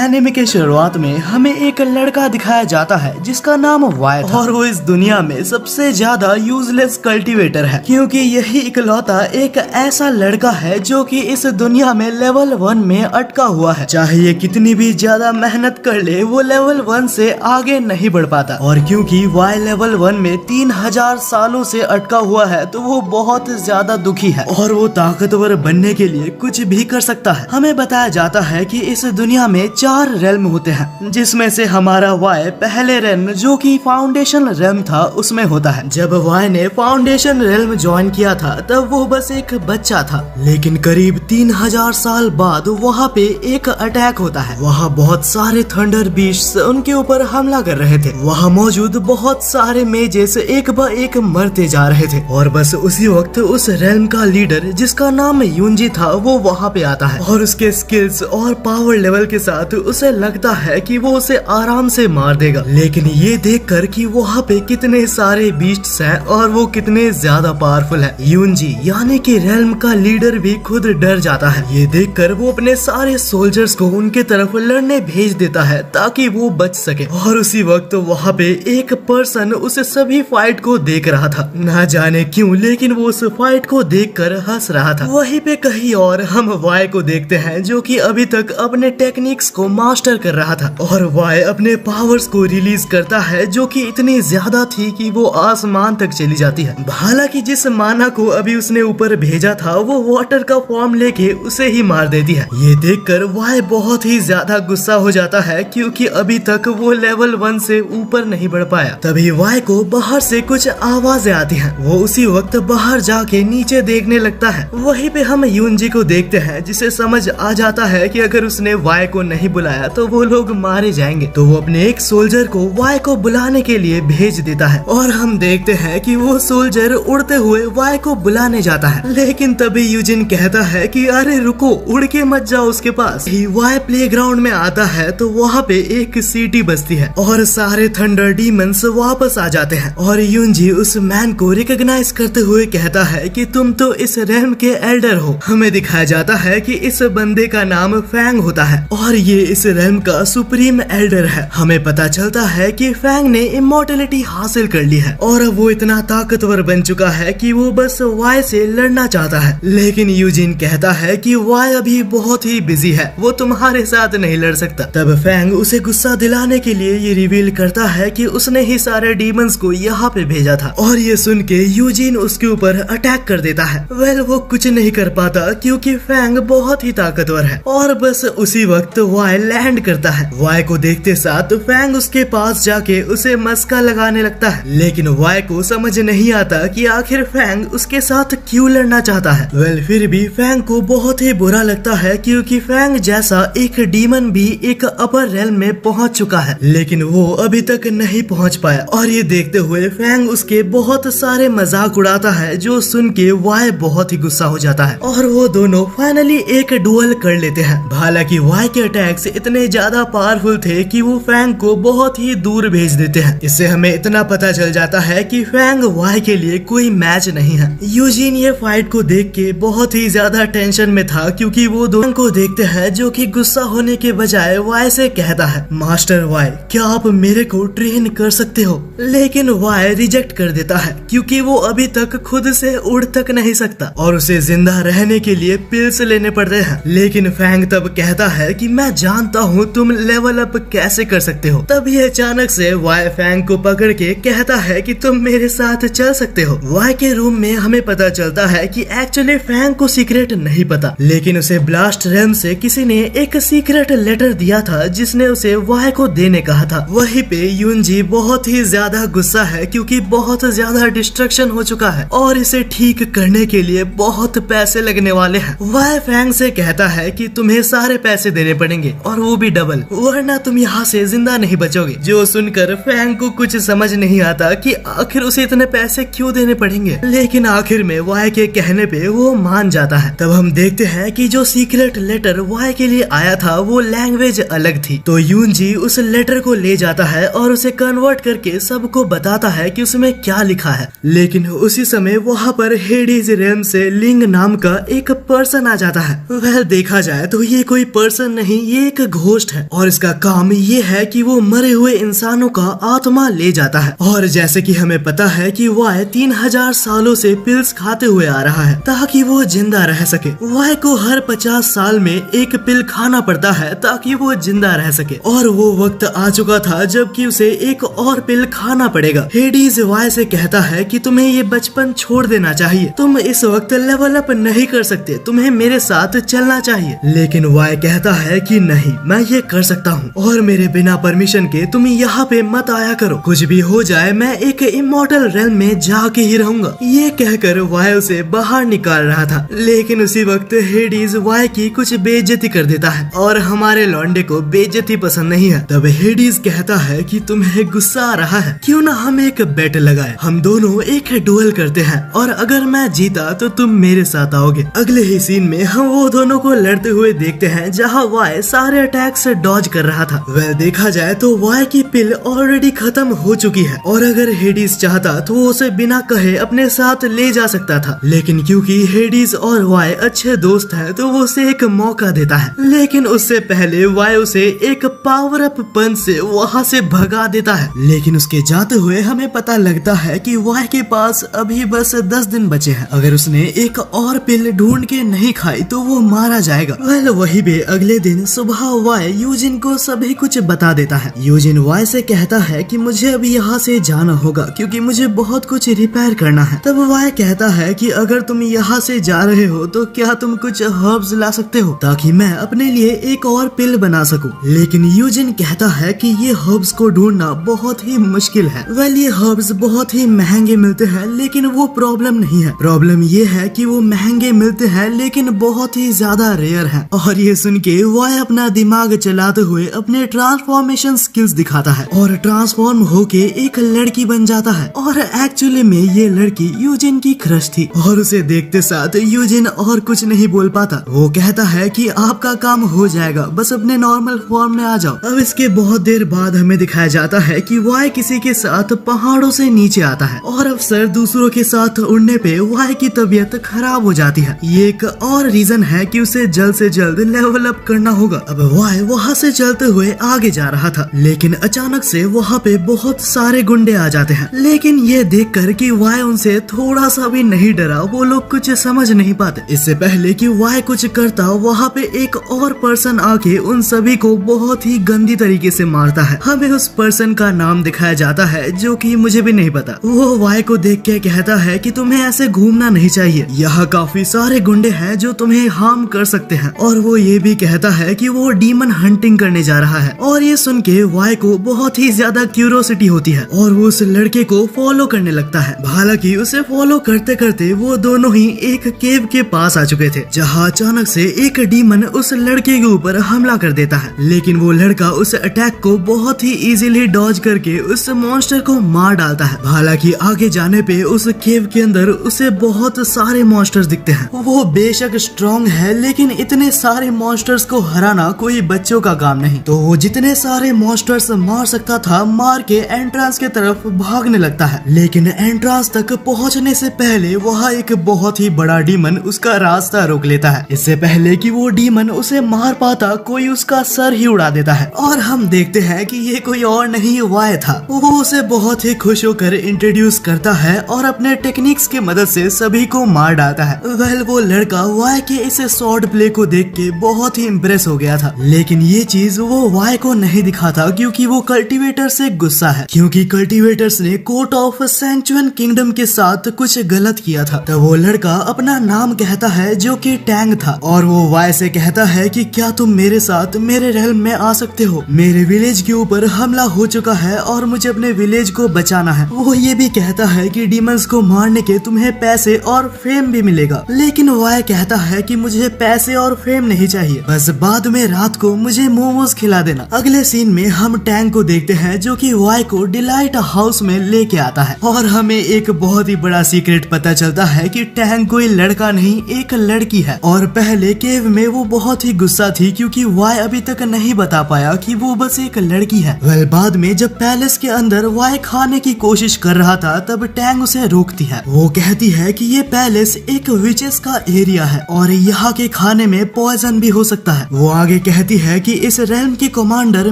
Anime के शुरुआत में हमें एक लड़का दिखाया जाता है जिसका नाम वाई था और वो इस दुनिया में सबसे ज्यादा यूजलेस कल्टीवेटर है, क्योंकि यही इकलौता एक ऐसा लड़का है जो कि इस दुनिया में लेवल 1 में अटका हुआ है। चाहे ये कितनी भी ज्यादा मेहनत कर ले, वो लेवल 1 से आगे नहीं बढ़ पाता। और क्योंकि वाई लेवल 1 में 3000 सालों से अटका हुआ है, तो वो बहुत ज्यादा दुखी है और वो ताकतवर बनने के लिए कुछ भी कर सकता है। हमें बताया जाता है कि इस दुनिया में 4 रेल्म होते हैं, जिसमें से हमारा वाई पहले रेल्म जो कि फाउंडेशन रेल्म था उसमें होता है। जब वाई ने फाउंडेशन रेल्म ज्वाइन किया था तब वो बस एक बच्चा था, लेकिन करीब 3000 साल बाद वहाँ पे एक अटैक होता है। वहाँ बहुत सारे थंडर बीस्ट्स उनके ऊपर हमला कर रहे थे। वहाँ मौजूद बहुत सारे मेजेस एक ब एक मरते जा रहे थे और बस उसी वक्त उस रेल्म का लीडर जिसका नाम यूंजी था वो वहाँ पे आता है और उसके स्किल्स और पावर लेवल के साथ उसे लगता है कि वो उसे आराम से मार देगा। लेकिन ये देखकर कि वहाँ पे कितने सारे बीस्ट्स हैं और वो कितने ज्यादा पावरफुल है, यूंजी यानी कि रेल्म का लीडर भी खुद डर जाता है। ये देखकर वो अपने सारे सोल्जर्स को उनके तरफ लड़ने भेज देता है ताकि वो बच सके। और उसी वक्त वहाँ पे एक पर्सन उस सभी फाइट को देख रहा था, ना जाने क्यों, लेकिन वो उस फाइट को देखकर हंस रहा था। वहीं पे कहीं और हम वाई को देखते हैं जो कि अभी तक अपने टेक्निक्स को मास्टर कर रहा था और वाई अपने पावर्स को रिलीज करता है जो कि इतनी ज्यादा थी कि वो आसमान तक चली जाती है। हालांकि जिस माना को अभी उसने ऊपर भेजा था वो वाटर का फॉर्म लेके उसे ही मार देती है। ये देखकर वाई बहुत ही ज्यादा गुस्सा हो जाता है क्योंकि अभी तक वो लेवल 1 से ऊपर नहीं बढ़ पाया। तभी वाई को बाहर से कुछ आवाजें आती हैं। वो उसी वक्त बाहर जाके नीचे देखने लगता है। वहीं पे हम यूंजी को देखते हैं जिसे समझ आ जाता है कि अगर उसने वाई को नहीं बुलाया तो वो लोग मारे जाएंगे। तो वो अपने एक सोल्जर को वाई को बुलाने के लिए भेज देता है और हम देखते हैं कि वो सोल्जर उड़ते हुए वाई को बुलाने जाता है। लेकिन तभी यूजिन कहता है कि अरे रुको, उड़ के मत जाओ उसके पास। वाई प्लेग्राउंड में आता है तो वहाँ पे एक सीटी बजती है और सारे थंडर डीमंस वापस आ जाते हैं और यूंजी उस मैन को रिकॉग्नाइज करते हुए कहता है कि तुम तो इस रेल्म के एल्डर हो। हमें दिखाया जाता है कि इस बंदे का नाम फैंग होता है और ये इस रेल्म का सुप्रीम एल्डर है। हमें पता चलता है कि फैंग ने इमॉर्टलिटी हासिल कर ली है और अब वो इतना ताकतवर बन चुका है कि वो बस वाई से लड़ना चाहता है। लेकिन यूजिन कहता है कि वाई अभी बहुत ही बिजी है, वो तुम्हारे साथ नहीं लड़ सकता। तब फैंग उसे गुस्सा दिलाने के लिए ये रिवील करता है कि उसने ही सारे डीमंस को यहाँ पे भेजा था और ये सुन के यूजिन उसके ऊपर अटैक कर देता है। वो कुछ नहीं कर पाता क्योंकि फैंग बहुत ही ताकतवर है और बस उसी वक्त वाई लैंड करता है। वाई को देखते साथ फैंग उसके पास जाके उसे मस्का लगाने लगता है, लेकिन वाई को समझ नहीं आता कि आखिर फैंग उसके साथ क्यों लड़ना चाहता है। फिर भी फैंग को बहुत ही बुरा लगता है क्योंकि फैंग जैसा एक डीमन भी एक अपर रेल्म में पहुंच चुका है, लेकिन वो अभी तक नहीं पहुंच पाया। और ये देखते हुए फैंग उसके बहुत सारे मजाक उड़ाता है, जो सुन के वाई बहुत ही गुस्सा हो जाता है और वो दोनों फाइनली एक डुअल कर लेते हैं। हालांकि वाई के अटैक्स इतने ज्यादा पावरफुल थे कि वो फैंग को बहुत ही दूर भेज देते हैं। इससे हमें इतना पता चल जाता है कि फैंग वाई के लिए कोई मैच नहीं है। यूजिन ये फाइट को देख के बहुत ही ज्यादा टेंशन में था क्योंकि वो दोनों को देखते हैं जो कि गुस्सा होने के बजाय वाई से कहता है, मास्टर वाई, क्या आप मेरे को ट्रेन कर सकते हो? लेकिन वाई रिजेक्ट कर देता है क्योंकि वो अभी तक खुद से उड़ तक नहीं सकता और उसे जिंदा रहने के लिए पिल्स लेने पड़ते हैं। लेकिन फैंग तब कहता है कि मैं जानता हूँ तुम लेवल अप कैसे कर सकते हो। तभी अचानक से वाई फैंग को पकड़ के कहता है कि तुम मेरे साथ चल सकते हो। वाई के रूम में हमें पता चलता है कि एक्चुअली फैंग को सीक्रेट नहीं पता, लेकिन उसे ब्लास्ट रेल्म से किसी ने एक सीक्रेट लेटर दिया था जिसने उसे वाई को देने कहा था। वहीं पे यूंजी बहुत ही ज्यादा गुस्सा है क्योंकि बहुत ज्यादा डिस्ट्रक्शन हो चुका है और इसे ठीक करने के लिए बहुत पैसे लगने वाले हैं। वाई फैंग से कहता है कि तुम्हें सारे पैसे देने पड़ेंगे और वो भी डबल, वरना तुम यहाँ से जिंदा नहीं बचोगे। जो सुनकर फैंग को कुछ समझ नहीं आता कि आखिर उसे इतने पैसे क्यों देने पड़ेंगे, लेकिन आखिर में वाई के कहने पे वो मान जाता है। तब हम देखते हैं कि जो सीक्रेट लेटर वाई के लिए आया था वो लैंग्वेज अलग थी। तो यूंजी उस लेटर को ले जाता है और उसे कन्वर्ट करके सबको बताता है कि उसमें क्या लिखा है। लेकिन उसी समय वहाँ पर हेडीज रेल्म से लिंग नाम का एक पर्सन आ जाता है। देखा जाए तो ये कोई पर्सन नहीं, ये एक घोस्ट है और इसका काम ये है कि वो मरे हुए इंसानों का आत्मा ले जाता है। और जैसे कि हमें पता है कि वाई 3000 सालों से पिल्स खाते हुए आ रहा है ताकि वो जिंदा रह सके। वाई को हर 50 साल में एक पिल खाना पड़ता है ताकि वो जिंदा रह सके, और वो वक्त आ चुका था जबकि उसे एक और पिल खाना पड़ेगा। हेडीज वाई से कहता है कि तुम्हें ये बचपन छोड़ देना चाहिए, तुम इस वक्त लेवल अप नहीं कर सकते, तुम्हें मेरे साथ चलना चाहिए। लेकिन वाई कहता है कि नहीं, मैं ये कर सकता हूँ और मेरे बिना परमिशन के तुम यहाँ पे मत आया करो, कुछ भी हो जाए मैं एक इमॉर्टल रेल्म में जाके ही रहूंगा। ये कहकर वाई उसे बाहर निकाल रहा था, लेकिन उसी वक्त हेडीज वाई की कुछ बेइज्जती कर देता है और हमारे लौंडे को बेइज्जती पसंद नहीं है। तब हेडीज कहता है कि तुम्हें गुस्सा आ रहा है, क्यों ना हम एक बेट लगाए, हम दोनों एक डुएल करते हैं और अगर मैं जीता तो तुम मेरे साथ आओगे। अगले ही सीन में हम वो दोनों को लड़ते हुए देखते हैं जहाँ वाई सारे अटैक से डॉज कर रहा था। वह देखा जाए तो वाई की पिल ऑलरेडी खत्म हो चुकी है और अगर हेडीज चाहता तो वो उसे बिना कहे अपने साथ ले जा सकता था, लेकिन क्योंकि हेडीज और वाई अच्छे दोस्त हैं तो वो उसे एक मौका देता है। लेकिन उससे पहले वाई उसे एक पावर अप पंच से वहाँ से भगा देता है। लेकिन उसके जाते हुए हमें पता लगता है कि वाई के पास अभी बस 10 दिन बचे हैं, अगर उसने एक और पिल ढूंढ के नहीं खाई तो वो मारा जाएगा। वही पे अगले दिन सुबह वाई यूजिन को सभी कुछ बता देता है। यूजिन वाई से कहता है कि मुझे अभी यहाँ से जाना होगा क्योंकि मुझे बहुत कुछ रिपेयर करना है। तब वाई कहता है कि अगर तुम यहाँ से जा रहे हो तो क्या तुम कुछ हर्ब्स ला सकते हो ताकि मैं अपने लिए एक और पिल बना सकूं। लेकिन यूजिन कहता है कि ये हर्ब्स को ढूंढना बहुत ही मुश्किल है। ये हर्ब्स बहुत ही महंगे मिलते हैं, लेकिन वो प्रॉब्लम नहीं है। प्रॉब्लम ये है कि वो महंगे मिलते हैं लेकिन बहुत ही ज्यादा रेयर है। और ये सुन के वाई अपना दिमाग चलाते हुए अपने ट्रांसफॉर्मेशन स्किल्स दिखाता है और ट्रांसफॉर्म होके एक लड़की बन जाता है। और एक्चुअली में ये लड़की यूजिन की क्रश थी और उसे देखते साथ यूजिन और कुछ नहीं बोल पाता। वो कहता है कि आपका काम हो जाएगा, बस अपने नॉर्मल फॉर्म में आ जाओ। अब इसके बहुत देर बाद हमें दिखाया जाता है कि वाई किसी के साथ पहाड़ों से नीचे आता है और अफसर दूसरों के साथ उड़ने पे वाई की तबीयत खराब हो जाती है। ये एक और रीजन है कि उसे जल्द से जल्द लेवल अप करना होगा। अब वाई वहाँ से चलते हुए आगे जा रहा था, लेकिन अचानक से वहाँ पे बहुत सारे गुंडे आ जाते हैं। लेकिन ये देखकर कि वाई उनसे थोड़ा सा भी नहीं डरा, वो लोग कुछ समझ नहीं पाते। इससे पहले कि वाई कुछ करता, वहाँ पे एक और पर्सन आके उन सभी को बहुत ही गंदी तरीके से मारता है। हमें उस पर्सन का नाम दिखाया जाता है जो कि मुझे भी नहीं पता। वो वाई को देख के कहता है कि तुम्हें ऐसे घूमना नहीं चाहिए, यहाँ काफी सारे गुंडे हैं जो तुम्हें हार्म कर सकते हैं। और वो ये भी कहता है कि वो डीमन हंटिंग करने जा रहा है। और ये सुन के वाई को बहुत ही ज्यादा क्यूरियोसिटी होती है और वो उस लड़के को फॉलो करने लगता है। हालांकि उसे फॉलो करते करते वो दोनों ही एक केव के पास आ चुके थे, जहाँ अचानक से एक डीमन उस लड़के के ऊपर हमला कर देता है। लेकिन वो लड़का उस अटैक को बहुत ही इजीली डॉज करके उस मॉन्स्टर को मार डालता है। हालांकि आगे जाने पे उस केव के अंदर उसे बहुत सारे मॉन्स्टर्स दिखते हैं। वो बेशक स्ट्रॉन्ग है, लेकिन इतने सारे मॉन्स्टर्स को हराना कोई बच्चों का काम नहीं। तो वो जितने सारे मॉन्स्टर्स मार सकता था मार के एंट्रेंस के तरफ भागने लगता है। लेकिन एंट्रेंस तक पहुंचने से पहले वहाँ एक बहुत ही बड़ा डीमन उसका रास्ता रोक लेता है। इससे पहले कि वो डीमन उसे मार पाता, कोई उसका सर ही उड़ा देता है। और हम देखते हैं कि ये कोई और नहीं वाई था। वो उसे बहुत ही खुश होकर इंट्रोड्यूस करता है और अपने टेक्निक्स की मदद से सभी को मार डालता है। वो लड़का वाई के इस स्वॉर्ड प्ले को देख के बहुत ही इम्प्रेस हो गया था। लेकिन ये चीज वो वाई को नहीं दिखाता क्योंकि वो कल्टीवेटर से गुस्सा है, क्योंकि कल्टीवेटर्स ने कोर्ट ऑफ सेंचुअन किंगडम के साथ कुछ गलत किया था। तो वो लड़का अपना नाम कहता है जो कि टैंग था और वो वाई से कहता है कि क्या तुम मेरे साथ मेरे रेल्म में आ सकते हो, मेरे विलेज के ऊपर हमला हो चुका है और मुझे अपने विलेज को बचाना है। वो ये भी कहता है कि डीमंस को मारने के तुम्हें पैसे और फेम भी मिलेगा। लेकिन वाई कहता है कि मुझे पैसे और फेम नहीं चाहिए, बस बाद में रात को मुझे मोमोज खिला देना। अगले सीन में हम टैंग को देखते हैं जो कि वाई को डिलाइट हाउस में लेके आता है और हमें एक बहुत ही बड़ा सीक्रेट पता चलता है कि टैंग कोई लड़का नहीं एक लड़की है। और पहले केव में वो बहुत ही गुस्सा थी क्योंकि वाई अभी तक नहीं बता पाया कि वो बस एक लड़की है। बाद में जब पैलेस के अंदर वाई खाने की कोशिश कर रहा था तब टैंग उसे रोकती है। वो कहती है कि ये पैलेस एक विचेस का एरिया है और यहाँ के खाने में पॉइजन भी हो सकता है। वो आगे कहती है कि इस रेल्म की कमांडर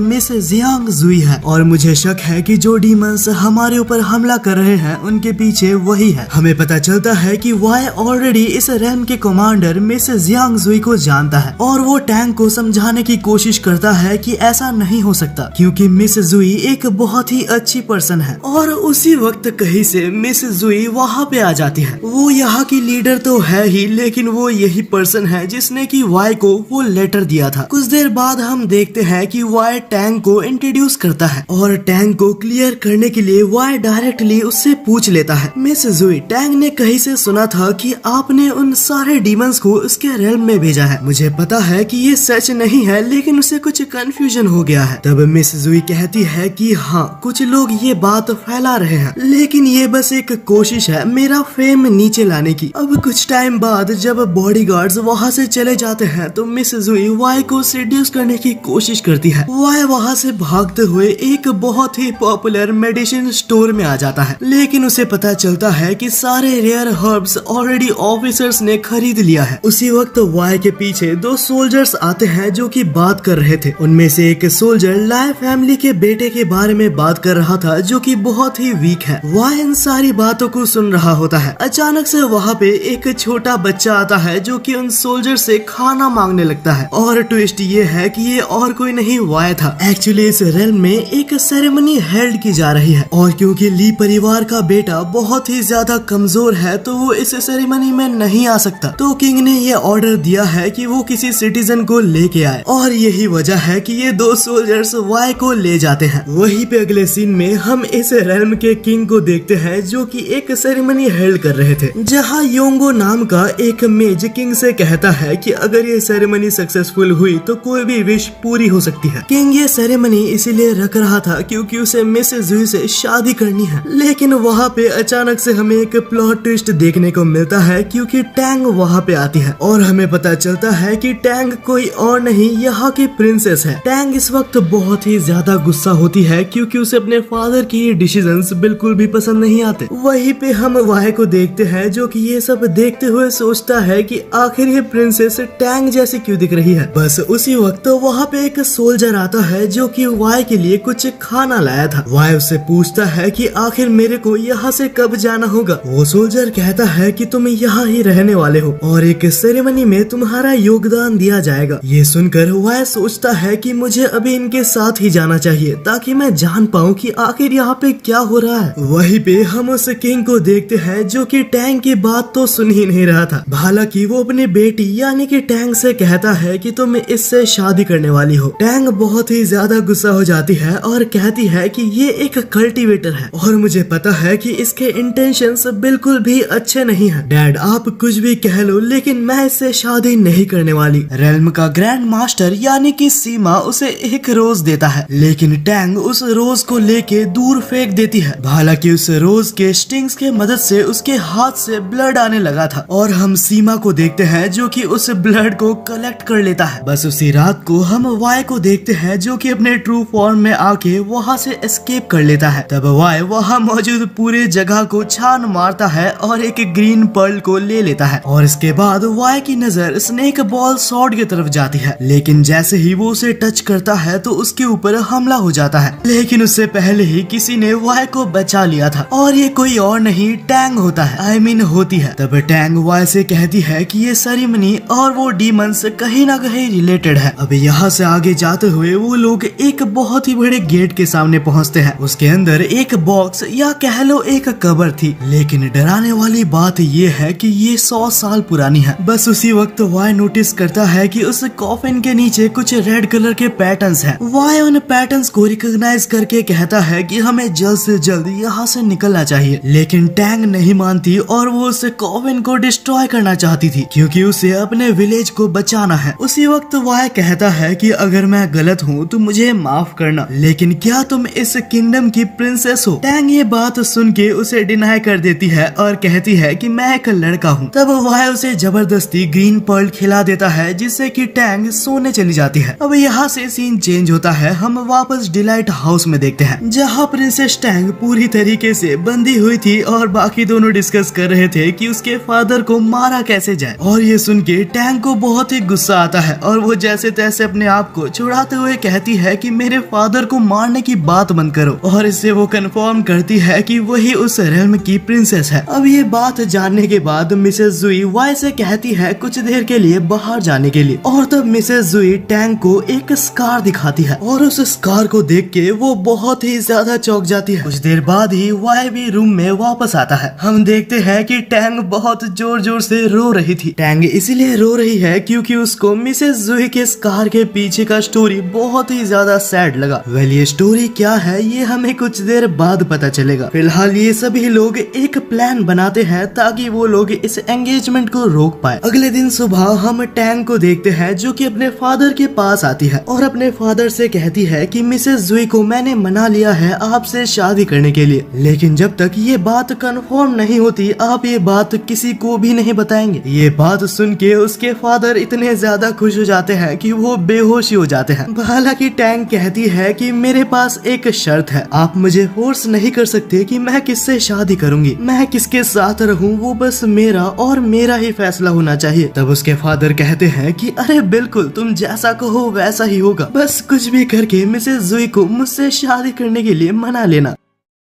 मिस जियांग जुई है और मुझे शक है कि जो डीमंस हमारे ऊपर हमला कर रहे हैं उनके पीछे वही है। हमें पता चलता है कि वाई ऑलरेडी इस रेल्म के कमांडर मिस जियांग जुई को जानता है और वो टैंग को समझाने की कोशिश करता है कि ऐसा नहीं हो सकता क्योंकि मिस जुई एक बहुत ही अच्छी पर्सन है। और उसी वक्त कहीं से मिस जुई वहाँ पे आ जाती है। वो यहाँ की लीडर तो है ही, लेकिन वो यही पर्सन है जिसने कि वाई को वो लेटर दिया था। कुछ देर बाद हम देखते हैं कि वाई टैंग को इंट्रोड्यूस करता है और टैंग को क्लियर करने के लिए वाई डायरेक्टली उससे पूछ लेता है, मिस जुई, टैंग ने कहीं से सुना था कि आपने उन सारे डीमंस को उसके रेल्म में भेजा है। मुझे पता है कि ये सच नहीं है, लेकिन उसे कुछ कंफ्यूजन हो गया है। तब मिस जुई कहती है कि हाँ, कुछ लोग ये बात फैला रहे हैं, लेकिन ये बस एक कोशिश है मेरा फेम नीचे लाने की। अब कुछ टाइम बाद जब बॉडीगार्ड्स वहाँ से चले जाते हैं तो मिस जुई वाई को सेड्यूस करने की कोशिश करती है। वाई वहाँ से भागते हुए एक बहुत ही पॉपुलर मेडिसिन स्टोर में आ जाता है, लेकिन उसे पता चलता है कि सारे रेयर हर्ब्स ऑलरेडी ऑफिसर्स ने खरीद लिया है। उसी वक्त वाई के पीछे दो सोल्जर्स आते हैं जो कि बात कर रहे थे। उनमें से एक सोल्जर लाई फैमिली के बेटे के बारे में बात कर रहा था जो कि बहुत ही वीक है। वाई इन सारी बातों को सुन रहा होता है। अचानक से वहाँ पे एक छोटा बच्चा आता है जो कि उन सोल्जर से खाना मांगने लगता है और ट्विस्ट ये है कि ये और कोई नहीं वाई था। एक्चुअली इस रेल्म में एक सेरेमनी हेल्ड की जा रही है और क्योंकि ली परिवार का बेटा बहुत ही ज्यादा कमजोर है तो वो इस सेरेमनी में नहीं आ सकता। तो किंग ने ये ऑर्डर दिया है कि वो किसी सिटीजन को लेके आए और यही वजह है कि ये दो सोल्जर्स वाई को ले जाते हैं। वहीं पे अगले सीन में हम इस रेल्म के किंग को देखते हैं जो कि एक सेरेमनी हेल्ड कर रहे थे, जहाँ योंगो नाम का एक मेज किंग से कहता है कि अगर ये सेरेमनी सक्सेसफुल हुई तो कोई भी विश पूरी हो सकती है। किंग ये सेरेमनी इसीलिए रख रहा था क्योंकि उसे मिस जुई से शादी करनी है, लेकिन वहाँ पे अचानक से हमें एक प्लॉट ट्विस्ट देखने को मिलता है क्योंकि टैंग वहाँ पे आती है और हमें पता चलता है कि टैंग कोई और नहीं यहाँ की प्रिंसेस है। टैंग इस वक्त बहुत ही ज्यादा गुस्सा होती है क्योंकि उसे अपने फादर की डिसीजंस बिल्कुल भी पसंद नहीं आते। वहीं पे हम वाई को देखते हैं जो कि ये सब देखते हुए सोचता है कि आखिर ये प्रिंसेस टैंग जैसी क्यों दिख रही है। बस उसी वक्त वहाँ पे एक सोल्जर आता है जो कि वाई के लिए कुछ खाना लाया था। वाई उससे पूछता है कि आखिर मेरे को यहाँ से कब जाना होगा। वो सोल्जर कहता है कि तुम यहाँ ही रहने वाले हो और एक सेरेमनी में तुम्हारा योगदान दिया जाएगा। ये सुनकर वाई सोचता है कि मुझे अभी इनके साथ ही जाना चाहिए ताकि मैं जान पाऊँ कि आखिर यहाँ पे क्या हो रहा है। वहीं पे हम उस किंग को देखते हैं जो कि टैंग की बात तो सुन ही नहीं रहा था। हालांकि वो अपनी बेटी यानी कि टैंग से कहता है कि तुम इससे शादी करने वाली हो। टैंग बहुत ही ज्यादा गुस्सा हो जाती है और कहती है कि ये एक कल्टीवेटर है और मुझे पता है कि इसके इंटेंशंस बिल्कुल भी अच्छे नहीं है। डैड आप कुछ भी कह लो लेकिन मैं इससे शादी नहीं करने वाली। रेल्म का ग्रैंड मास्टर यानी कि सीमा उसे एक रोज देता है, लेकिन टैंग उस रोज को लेके दूर फेंक देती है। हालांकि उस रोज के स्टिंग्स के मदद से उसके हाथ से ब्लड आने लगा था और हम सीमा को देखते हैं जो कि उस ब्लड को कलेक्ट कर लेता है। बस उसी रात को हम वाई को देखते हैं जो कि अपने ट्रू फॉर्म में आके वहाँ से एस्केप कर लेता है। तब वाई वहाँ मौजूद पूरे जगह को छान मारता है और एक ग्रीन पर्ल को ले लेता है और इसके बाद वाई की नजर स्नेक बॉल सॉर्ड की तरफ जाती है, लेकिन जैसे ही वो उसे टच करता है तो उसके ऊपर हमला हो जाता है। लेकिन उससे पहले ही किसी ने वाई को बचा लिया था और ये कोई और नहीं टैंग होता है, आई मीन होती है। तब टैंग वाई से कहती है कि ये सेरेमनी और वो डीमंस कहीं ना कहीं रिलेटेड है। अब यहाँ से आगे जाते हुए वो लोग एक बहुत ही बड़े गेट के सामने पहुँचते हैं। उसके अंदर एक बॉक्स या कह लो एक कबर थी, लेकिन डराने वाली बात ये है कि ये 100 साल पुरानी है। बस उसी वक्त वाई नोटिस करता है कि उस कॉफिन के नीचे कुछ रेड कलर के पैटर्न्स हैं। वाई उन पैटर्न्स को रिकॉग्नाइज करके कहता है कि हमें जल्द से जल्द यहाँ से निकलना चाहिए, लेकिन टैंग नहीं मानती और वो उस कॉफिन को डिस्ट्रॉय करना चाहती थी क्योंकि उसे अपने विलेज को बचाना है। उसी वक्त वाई कहता है कि अगर मैं गलत हूँ तो मुझे माफ करना, लेकिन क्या तुम इस किंगडम की प्रिंसेस हो? टैंग ये बात सुन के उसे डिनाई कर देती है और कहती है कि मैं एक लड़का हूँ। तब वाई उसे जबरदस्ती ग्रीन पर्ल खिला देता है जिससे कि टैंग सोने चली जाती है। अब यहाँ से सीन चेंज होता है, हम वापस डिलाइट हाउस में देखते हैं जहाँ प्रिंसेस टैंग पूरी तरीके से बंधी हुई थी और बाकी दोनों डिस्कस कर रहे थे कि उसके फादर को मारा कैसे जाए। और ये सुन के टैंग को बहुत ही गुस्सा आता है और वो जैसे तैसे अपने आप को छुड़ाते हुए कहती है कि मेरे फादर को मारने की बात बंद करो। और इससे वो कंफर्म करती है कि वही उस रेल्म की प्रिंसेस है। अब ये बात जानने के बाद मिसेस जुई वाई से कहती है कुछ देर के लिए बाहर जाने के लिए। और तब मिसेस जुई टैंग को एक स्कार दिखाती है और उस स्कार को देख के वो बहुत ही ज्यादा चौंक जाती है। कुछ देर बाद ही वाई भी रूम में वापस आता है। हम देखते हैं कि टैंग बहुत जोर जोर से रो रही थी। टैंग इसलिए रो रही है क्योंकि उसको मिसेस जुई के स्कार के पीछे का स्टोरी बहुत ही ज्यादा सैड लगा। वेल ये स्टोरी क्या है ये हमें कुछ देर बाद पता चलेगा। फिलहाल ये सभी लोग एक प्लान बनाते हैं ताकि वो लोग इस एंगेजमेंट को रोक पाए। अगले दिन सुबह हम टैंग को देखते हैं जो कि अपने फादर के पास आती है और अपने फादर से कहती है कि मिसेस जुई को मैंने मना लिया है आपसे शादी करने के लिए, लेकिन जब तक ये बात कंफर्म नहीं होती आप ये बात किसी को भी नहीं बताएंगे। ये बात सुन के उसके फादर इतने ज्यादा खुश हो जाते हैं कि वो बेहोश हो जाते हैं। हालांकि टैंग कहती है कि मेरे पास एक शर्त है, आप मुझे फोर्स नहीं कर सकते कि मैं किससे शादी करूंगी, मैं किसके साथ रहूं वो बस मेरा और मेरा ही फैसला होना चाहिए। तब उसके फादर कहते हैं कि अरे बिल्कुल तुम जैसा कहो वैसा ही होगा, बस कुछ भी करके मिसेस जुई को मुझसे शादी करने के लिए मना लेना।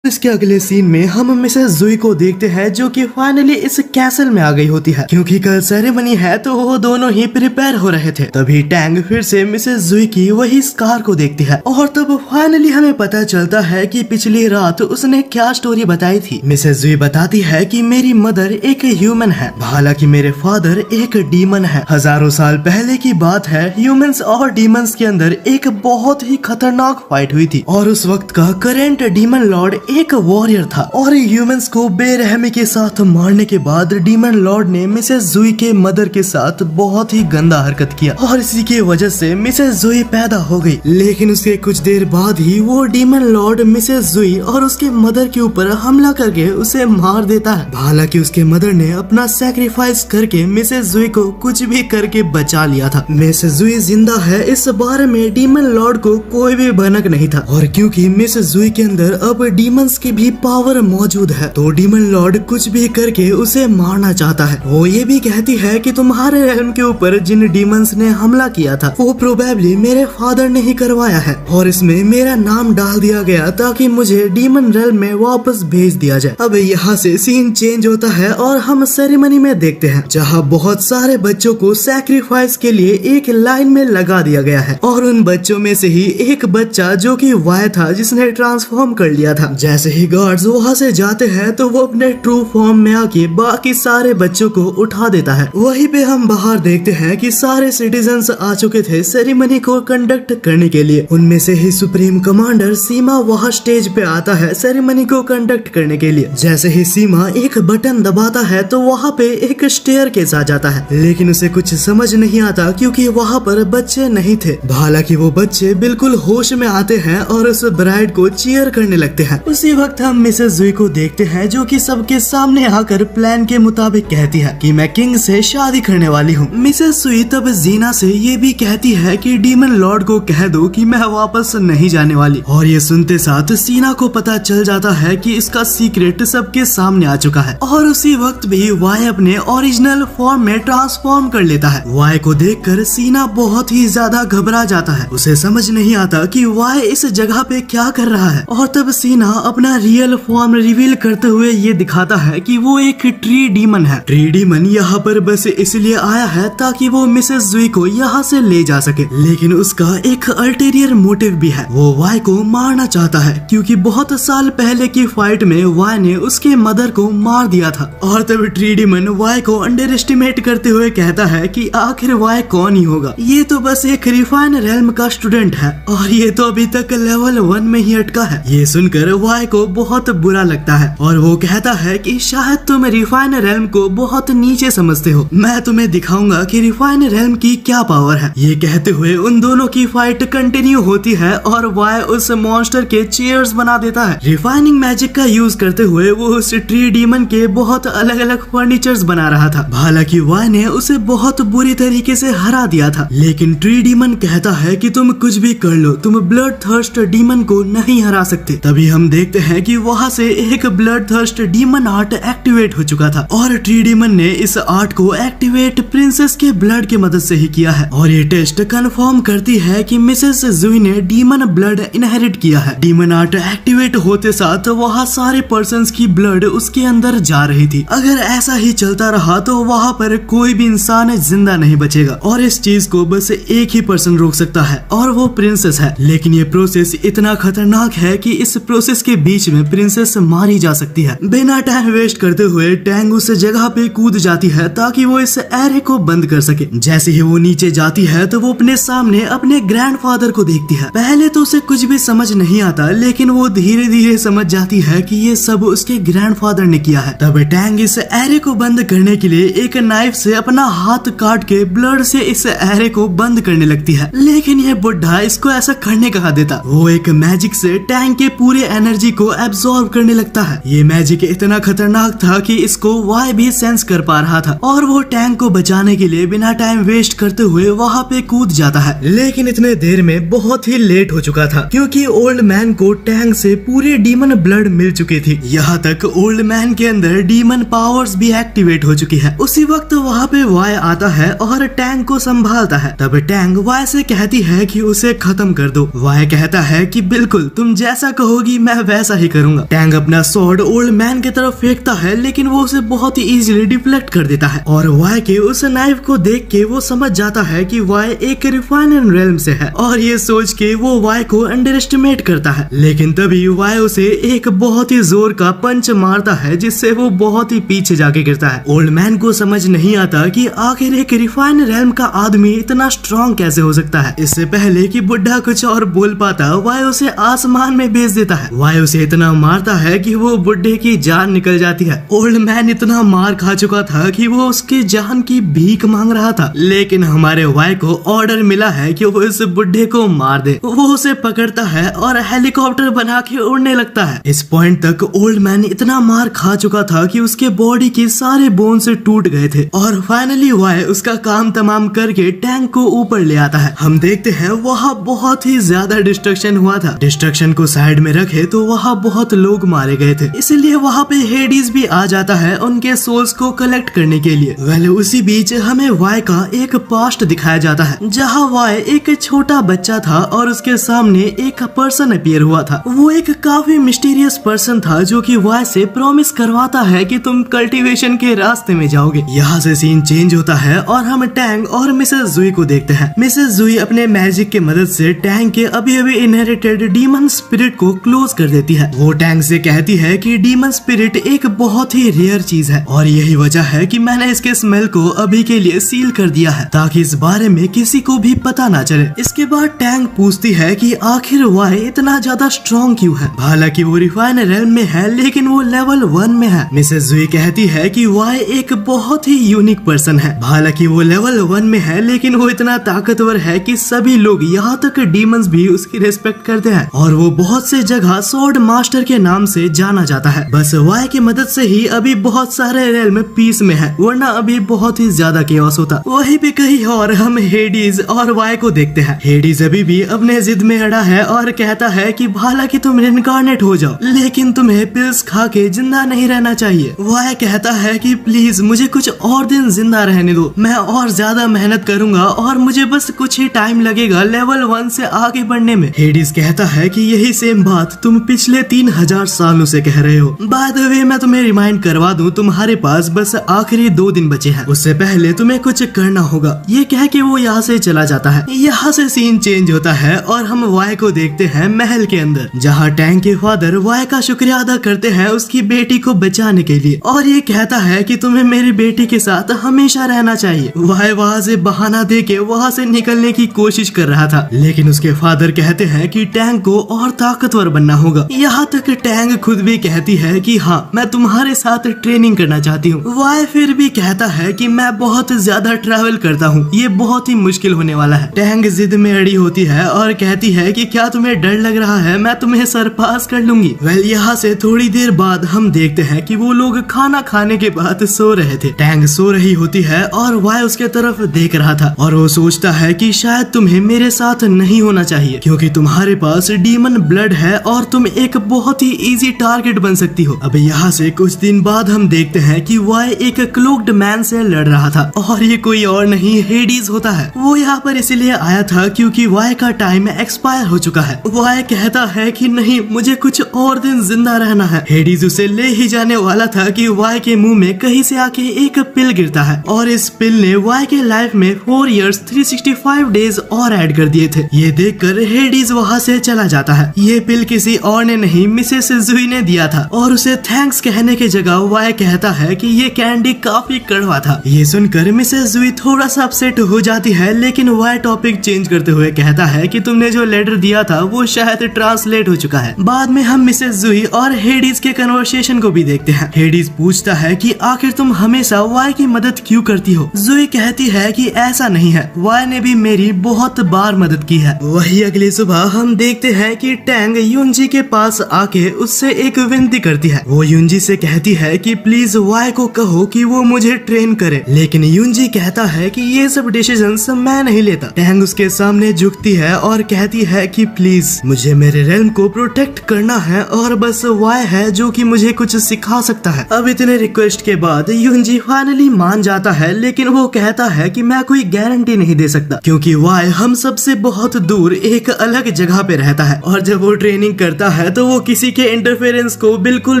इसके अगले सीन में हम मिसेस जुई को देखते हैं जो कि फाइनली इस कैसल में आ गई होती है क्योंकि कल सेरेमनी है तो वो दोनों ही प्रिपेयर हो रहे थे। तभी टैंग फिर से मिसेस जुई की वही स्कार को देखती है और तब फाइनली हमें पता चलता है कि पिछली रात उसने क्या स्टोरी बताई थी। मिसेस जुई बताती है कि मेरी मदर एक ह्यूमन है, हालांकि मेरे फादर एक डीमन है। हजारों साल पहले की बात है, ह्यूमंस और डीमंस के अंदर एक बहुत ही खतरनाक फाइट हुई थी और उस वक्त का करेंट डीमन लॉर्ड एक वॉरियर था और ह्यूमंस को बेरहमी के साथ मारने के बाद डीमन लॉर्ड ने मिसेस जुई के मदर के साथ बहुत ही गंदा हरकत किया और इसी की वजह से मिसेस जुई पैदा हो गई। लेकिन उसके कुछ देर बाद ही वो डीमन लॉर्ड मिसेस जुई और उसके मदर के ऊपर हमला करके उसे मार देता है। हालांकि उसके मदर ने अपना सैक्रिफाइस करके मिसेस जुई को कुछ भी करके बचा लिया था। मिसेस जुई जिंदा है इस बारे में डीमन लॉर्ड को कोई भी भनक नहीं था और क्योंकि मिसेस जुई के अंदर अब डीमन की भी पावर मौजूद है तो डीमन लॉर्ड कुछ भी करके उसे मारना चाहता है। वो ये भी कहती है कि तुम्हारे रेल्म के ऊपर जिन डीमंस ने हमला किया था वो प्रोबेबली मेरे फादर ने ही करवाया है और इसमें मेरा नाम डाल दिया गया ताकि मुझे डीमन रेल्म में वापस भेज दिया जाए। अब यहाँ से सीन चेंज होता है और हम सेरेमनी में देखते हैं जहाँ बहुत सारे बच्चों को सैक्रिफाइस के लिए एक लाइन में लगा दिया गया है और उन बच्चों में से ही एक बच्चा जो कि वाई था जिसने ट्रांसफॉर्म कर लिया था। जैसे ही गार्ड्स वहाँ से जाते हैं तो वो अपने ट्रू फॉर्म में आके बाकी सारे बच्चों को उठा देता है। वहीं पे हम बाहर देखते हैं कि सारे सिटीजन्स आ चुके थे सेरेमनी को कंडक्ट करने के लिए। उनमें से ही सुप्रीम कमांडर सीमा वहाँ स्टेज पे आता है सेरेमनी को कंडक्ट करने के लिए। जैसे ही सीमा एक बटन दबाता है तो वहाँ पे एक स्टेयरकेस आ जाता है, लेकिन उसे कुछ समझ नहीं आता क्योंकि वहाँ पर बच्चे नहीं थे। हालांकि वो बच्चे बिल्कुल होश में आते हैं और उस ब्राइड को चीयर करने लगते हैं। उसी वक्त हम मिसेस जुई को देखते हैं जो कि सबके सामने आकर प्लान के मुताबिक कहती है कि मैं किंग से शादी करने वाली हूँ। मिसेस जुई तब जीना से ये भी कहती है कि डीमन लॉर्ड को कह दो कि मैं वापस नहीं जाने वाली और ये सुनते साथ सीना को पता चल जाता है कि इसका सीक्रेट सबके सामने आ चुका है और उसी वक्त भी वाई अपने ओरिजिनल फॉर्म में ट्रांसफॉर्म कर लेता है। वाई को देखकर सीना बहुत ही ज्यादा घबरा जाता है, उसे समझ नहीं आता कि वाई इस जगह पे क्या कर रहा है और तब सीना अपना रियल फॉर्म रिवील करते हुए ये दिखाता है कि वो एक ट्री डीमन है। ट्री डीमन यहाँ पर बस इसलिए आया है ताकि वो मिसेस जुई को यहाँ से ले जा सके, लेकिन उसका एक अल्टीरियर मोटिव भी है। वो वाई को मारना चाहता है क्योंकि बहुत साल पहले की फाइट में वाई ने उसके मदर को मार दिया था और तब ट्री डीमन वाई को अंडर एस्टिमेट करते हुए कहता है कि आखिर वाई कौन ही होगा, ये तो बस एक रिफाइन रेल्म का स्टूडेंट है और ये तो अभी तक लेवल 1 में ही अटका है। ये सुनकर वाई वाई को बहुत बुरा लगता है और वो कहता है कि शायद तुम रिफाइन रेल्म को बहुत नीचे समझते हो, मैं तुम्हें दिखाऊंगा कि रिफाइन रेल्म की क्या पावर है। ये कहते हुए उन दोनों की फाइट कंटिन्यू होती है और वाई उस मॉन्स्टर के चेयर्स बना देता है। रिफाइनिंग मैजिक का यूज करते हुए वो उस ट्री डीमन के बहुत अलग अलग फर्नीचर्स बना रहा था। हालांकि वाई ने उसे बहुत बुरी तरीके से हरा दिया था, लेकिन ट्री डीमन कहता है कि तुम कुछ भी कर लो, तुम ब्लड थर्स्ट डीमन को नहीं हरा सकते। तभी हम देखते हैं कि वहाँ से एक blood thirst demon art activate हो चुका था और ट्री डीमन ने इस आर्ट को एक्टिवेट प्रिंसेस के ब्लड की मदद से ही किया है और ये टेस्ट कंफर्म करती है कि मिसेस जुई ने डीमन ब्लड इनहेरिट किया है। डीमन आर्ट एक्टिवेट होते साथ वहाँ सारे पर्सन्स की ब्लड उसके अंदर जा रही थी। अगर ऐसा ही चलता रहा तो वहाँ पर कोई भी इंसान जिंदा नहीं बचेगा और इस चीज को बस एक ही पर्सन रोक सकता है और वो प्रिंसेस है। लेकिन ये प्रोसेस इतना खतरनाक है कि इस प्रोसेस के बीच में प्रिंसेस मारी जा सकती है। बिना टाइम वेस्ट करते हुए टैंग उस जगह पे कूद जाती है ताकि वो इस एरे को बंद कर सके। जैसे ही वो नीचे जाती है तो वो अपने सामने अपने ग्रैंडफादर को देखती है। पहले तो उसे कुछ भी समझ नहीं आता, लेकिन वो धीरे धीरे समझ जाती है कि ये सब उसके ग्रैंडफादर ने किया है। तब टैंग इस एरे को बंद करने के लिए एक नाइफ से अपना हाथ काट के ब्लड से इस एरे को बंद करने लगती है, लेकिन ये बुढ़ा इसको ऐसा करने कहा देता। वो एक मैजिक से टैंग के पूरे एनर्जी को एब्सॉर्ब करने लगता है। ये मैजिक इतना खतरनाक था कि इसको वाई भी सेंस कर पा रहा था और वो टैंग को बचाने के लिए बिना टाइम वेस्ट करते हुए वहाँ पे कूद जाता है। लेकिन इतने देर में बहुत ही लेट हो चुका था क्योंकि ओल्ड मैन को टैंग से पूरी डीमन ब्लड मिल चुकी थी। यहाँ तक ओल्ड मैन के अंदर डीमन पावर्स भी एक्टिवेट हो चुकी है। उसी वक्त वहाँ पे वाई आता है और टैंग को संभालता है। तब टैंग वाई से कहती है कि उसे खत्म कर दो। वाई कहता है कि बिल्कुल तुम जैसा कहोगी मैं वैसा ही करूंगा। टैंग अपना स्वॉर्ड ओल्ड मैन की तरफ फेंकता है, लेकिन वो उसे बहुत ही इजीली डिफ्लेक्ट कर देता है और वाई के उस नाइफ को देख के वो समझ जाता है कि वाई एक रिफाइनड रेल्म से है और ये सोच के वो वाई को अंडर एस्टिमेट करता है। लेकिन तभी वाई उसे एक बहुत ही जोर का पंच मारता है जिससे वो बहुत ही पीछे जाके गिरता है। ओल्ड मैन को समझ नहीं आता कि आखिर एक रिफाइंड रेल्म का आदमी इतना स्ट्रॉन्ग कैसे हो सकता है। इससे पहले कि बुढ़ा कुछ और बोल पाता, वाई उसे आसमान में भेज देता है। वाई उसे इतना मारता है कि वो बुढ़े की जान निकल जाती है। ओल्ड मैन इतना मार खा चुका था कि वो उसकी जान की भीख मांग रहा था, लेकिन हमारे वाई को ऑर्डर मिला है कि वो इस बुढ़े को मार दे। वो उसे पकड़ता है और हेलीकॉप्टर बना के उड़ने लगता है। इस पॉइंट तक ओल्ड मैन इतना मार खा चुका था कि उसके बॉडी के सारे बोन से टूट गए थे और फाइनली वाई उसका काम तमाम करके टैंक को ऊपर ले आता है। हम देखते हैं वहाँ बहुत ही ज्यादा डिस्ट्रक्शन हुआ था। डिस्ट्रक्शन को साइड में रखे तो वहाँ बहुत लोग मारे गए थे, इसलिए वहाँ पे हेडीज भी आ जाता है उनके सोल्स को कलेक्ट करने के लिए। वेल उसी बीच हमें वाई का एक पास्ट दिखाया जाता है जहाँ वाई एक छोटा बच्चा था और उसके सामने एक पर्सन अपीयर हुआ था। वो एक काफी मिस्टीरियस पर्सन था जो कि वाई से प्रॉमिस करवाता है कि तुम कल्टीवेशन के रास्ते में जाओगे। यहाँ से सीन चेंज होता है और हम टैंग और मिसेस जुई को देखते हैं। मिसेस जुई अपने मैजिक की मदद से टैंग के अभी अभी इनहेरिटेड डीमन स्पिरिट को क्लोज कर देती है। वो टैंग से कहती है कि डीमन स्पिरिट एक बहुत ही रेयर चीज है और यही वजह है कि मैंने इसके स्मेल को अभी के लिए सील कर दिया है ताकि इस बारे में किसी को भी पता ना चले। इसके बाद टैंग पूछती है कि आखिर वाई इतना ज्यादा स्ट्रॉन्ग क्यों है। हालांकि वो रिफाइन रेल्म में है लेकिन वो लेवल 1 में है। मिसेस जुई कहती है कि वाई एक बहुत ही यूनिक पर्सन है। हालांकि वो लेवल 1 में है लेकिन वो इतना ताकतवर है कि सभी लोग यहाँ तक डीमंस भी उसकी रिस्पेक्ट करते हैं और वो बहुत से जगह स्वॉर्ड मास्टर के नाम से जाना जाता है। बस वाई की मदद से ही अभी बहुत सारे रेल्म पीस में है, वरना अभी बहुत ही ज्यादा केओस होता। वहीं पे कहीं और हम हेडीज और वाई को देखते हैं। हेडीज अभी भी अपने जिद में अड़ा है और कहता है कि हालांकि तुम इनकार्नेट हो जाओ लेकिन तुम्हें पिल्स खा के जिंदा नहीं रहना चाहिए। वाई कहता है कि प्लीज मुझे कुछ और दिन जिंदा रहने दो, मैं और ज्यादा मेहनत करूंगा और मुझे बस कुछ ही टाइम लगेगा लेवल 1 से आगे बढ़ने में। हेडीज कहता है कि यही सेम बात तुम पिछले 3000 सालों से कह रहे हो। बाय द वे मैं तुम्हें रिमाइंड करवा दूं, तुम्हारे पास बस आखिरी 2 दिन बचे हैं, उससे पहले तुम्हें कुछ करना होगा। ये कह के वो यहाँ से चला जाता है। यहाँ से सीन चेंज होता है और हम वाई को देखते हैं महल के अंदर, जहाँ टैंग के फादर वाई का शुक्रिया अदा करते हैं उसकी बेटी को बचाने के लिए और ये कहता है कि तुम्हें मेरी बेटी के साथ हमेशा रहना चाहिए। वाई वहाँ से बहाना दे के वहाँ से निकलने की कोशिश कर रहा था, लेकिन उसके फादर कहते हैं कि टैंग को और ताकतवर बनना होगा होगा। यहाँ तक टैंग खुद भी कहती है कि हाँ मैं तुम्हारे साथ ट्रेनिंग करना चाहती हूँ। वाई फिर भी कहता है कि मैं बहुत ज्यादा ट्रैवल करता हूँ, ये बहुत ही मुश्किल होने वाला है। टैंग जिद में अड़ी होती है और कहती है कि क्या तुम्हें डर लग रहा है, मैं तुम्हें सरपास कर लूंगी। वेल यहाँ से थोड़ी देर बाद हम देखते हैं कि वो लोग खाना खाने के बाद सो रहे थे। टैंग सो रही होती है और वाई उसके तरफ देख रहा था और वो सोचता है कि शायद तुम्हें मेरे साथ नहीं होना चाहिए क्योंकि तुम्हारे पास डीमन ब्लड है और तुम एक बहुत ही इजी टारगेट बन सकती हो। अब यहाँ से कुछ दिन बाद हम देखते हैं कि वाई एक क्लोक्ड मैन से लड़ रहा था और ये कोई और नहीं हेडीज होता है। वो यहाँ पर इसीलिए आया था क्योंकि वाई का टाइम एक्सपायर हो चुका है। वाई कहता है कि नहीं मुझे कुछ और दिन जिंदा रहना है। हेडीज उसे ले ही जाने वाला था कि वाई के मुंह में कहीं से आके एक पिल गिरता है और इस पिल ने वाई के लाइफ में 4 years 365 डेज और ऐड कर दिए थे। ये देखकर हेडीज वहाँ से चला जाता है। ये पिल किसी और ने नहीं मिसेस जुई ने दिया था और उसे थैंक्स कहने की जगह वाई कहता है कि ये कैंडी काफी कड़वा था। ये सुनकर मिसेस जुई थोड़ा सा अपसेट हो जाती है लेकिन वाई टॉपिक चेंज करते हुए कहता है कि तुमने जो लेटर दिया था वो शायद ट्रांसलेट हो चुका है। बाद में हम मिसेस जुई और हेडीज के कन्वर्सेशन को भी देखते हैं। हेडीज पूछता है कि आखिर तुम हमेशा वाई की मदद क्यों करती हो। जुई कहती है कि ऐसा नहीं है, वाई ने भी मेरी बहुत बार मदद की है। वही अगली सुबह हम देखते हैं कि टैंग युनजी के पास आके उससे एक विनती करती है। वो युनजी से कहती है कि प्लीज वाई को कहो कि वो मुझे ट्रेन करे, लेकिन युनजी कहता है कि ये सब डिसीजंस मैं नहीं लेता। टैंग उसके सामने झुकती है और कहती है कि प्लीज मुझे मेरे रेल्म को प्रोटेक्ट करना है और बस वाई है जो कि मुझे कुछ सिखा सकता है। अब इतने रिक्वेस्ट के बाद युनजी फाइनली मान जाता है लेकिन वो कहता है कि मैं कोई गारंटी नहीं दे सकता क्योंकि वाई हम सबसे बहुत दूर एक अलग जगह पे रहता है और जब वो ट्रेनिंग करता है तो वो किसी के इंटरफेरेंस को बिल्कुल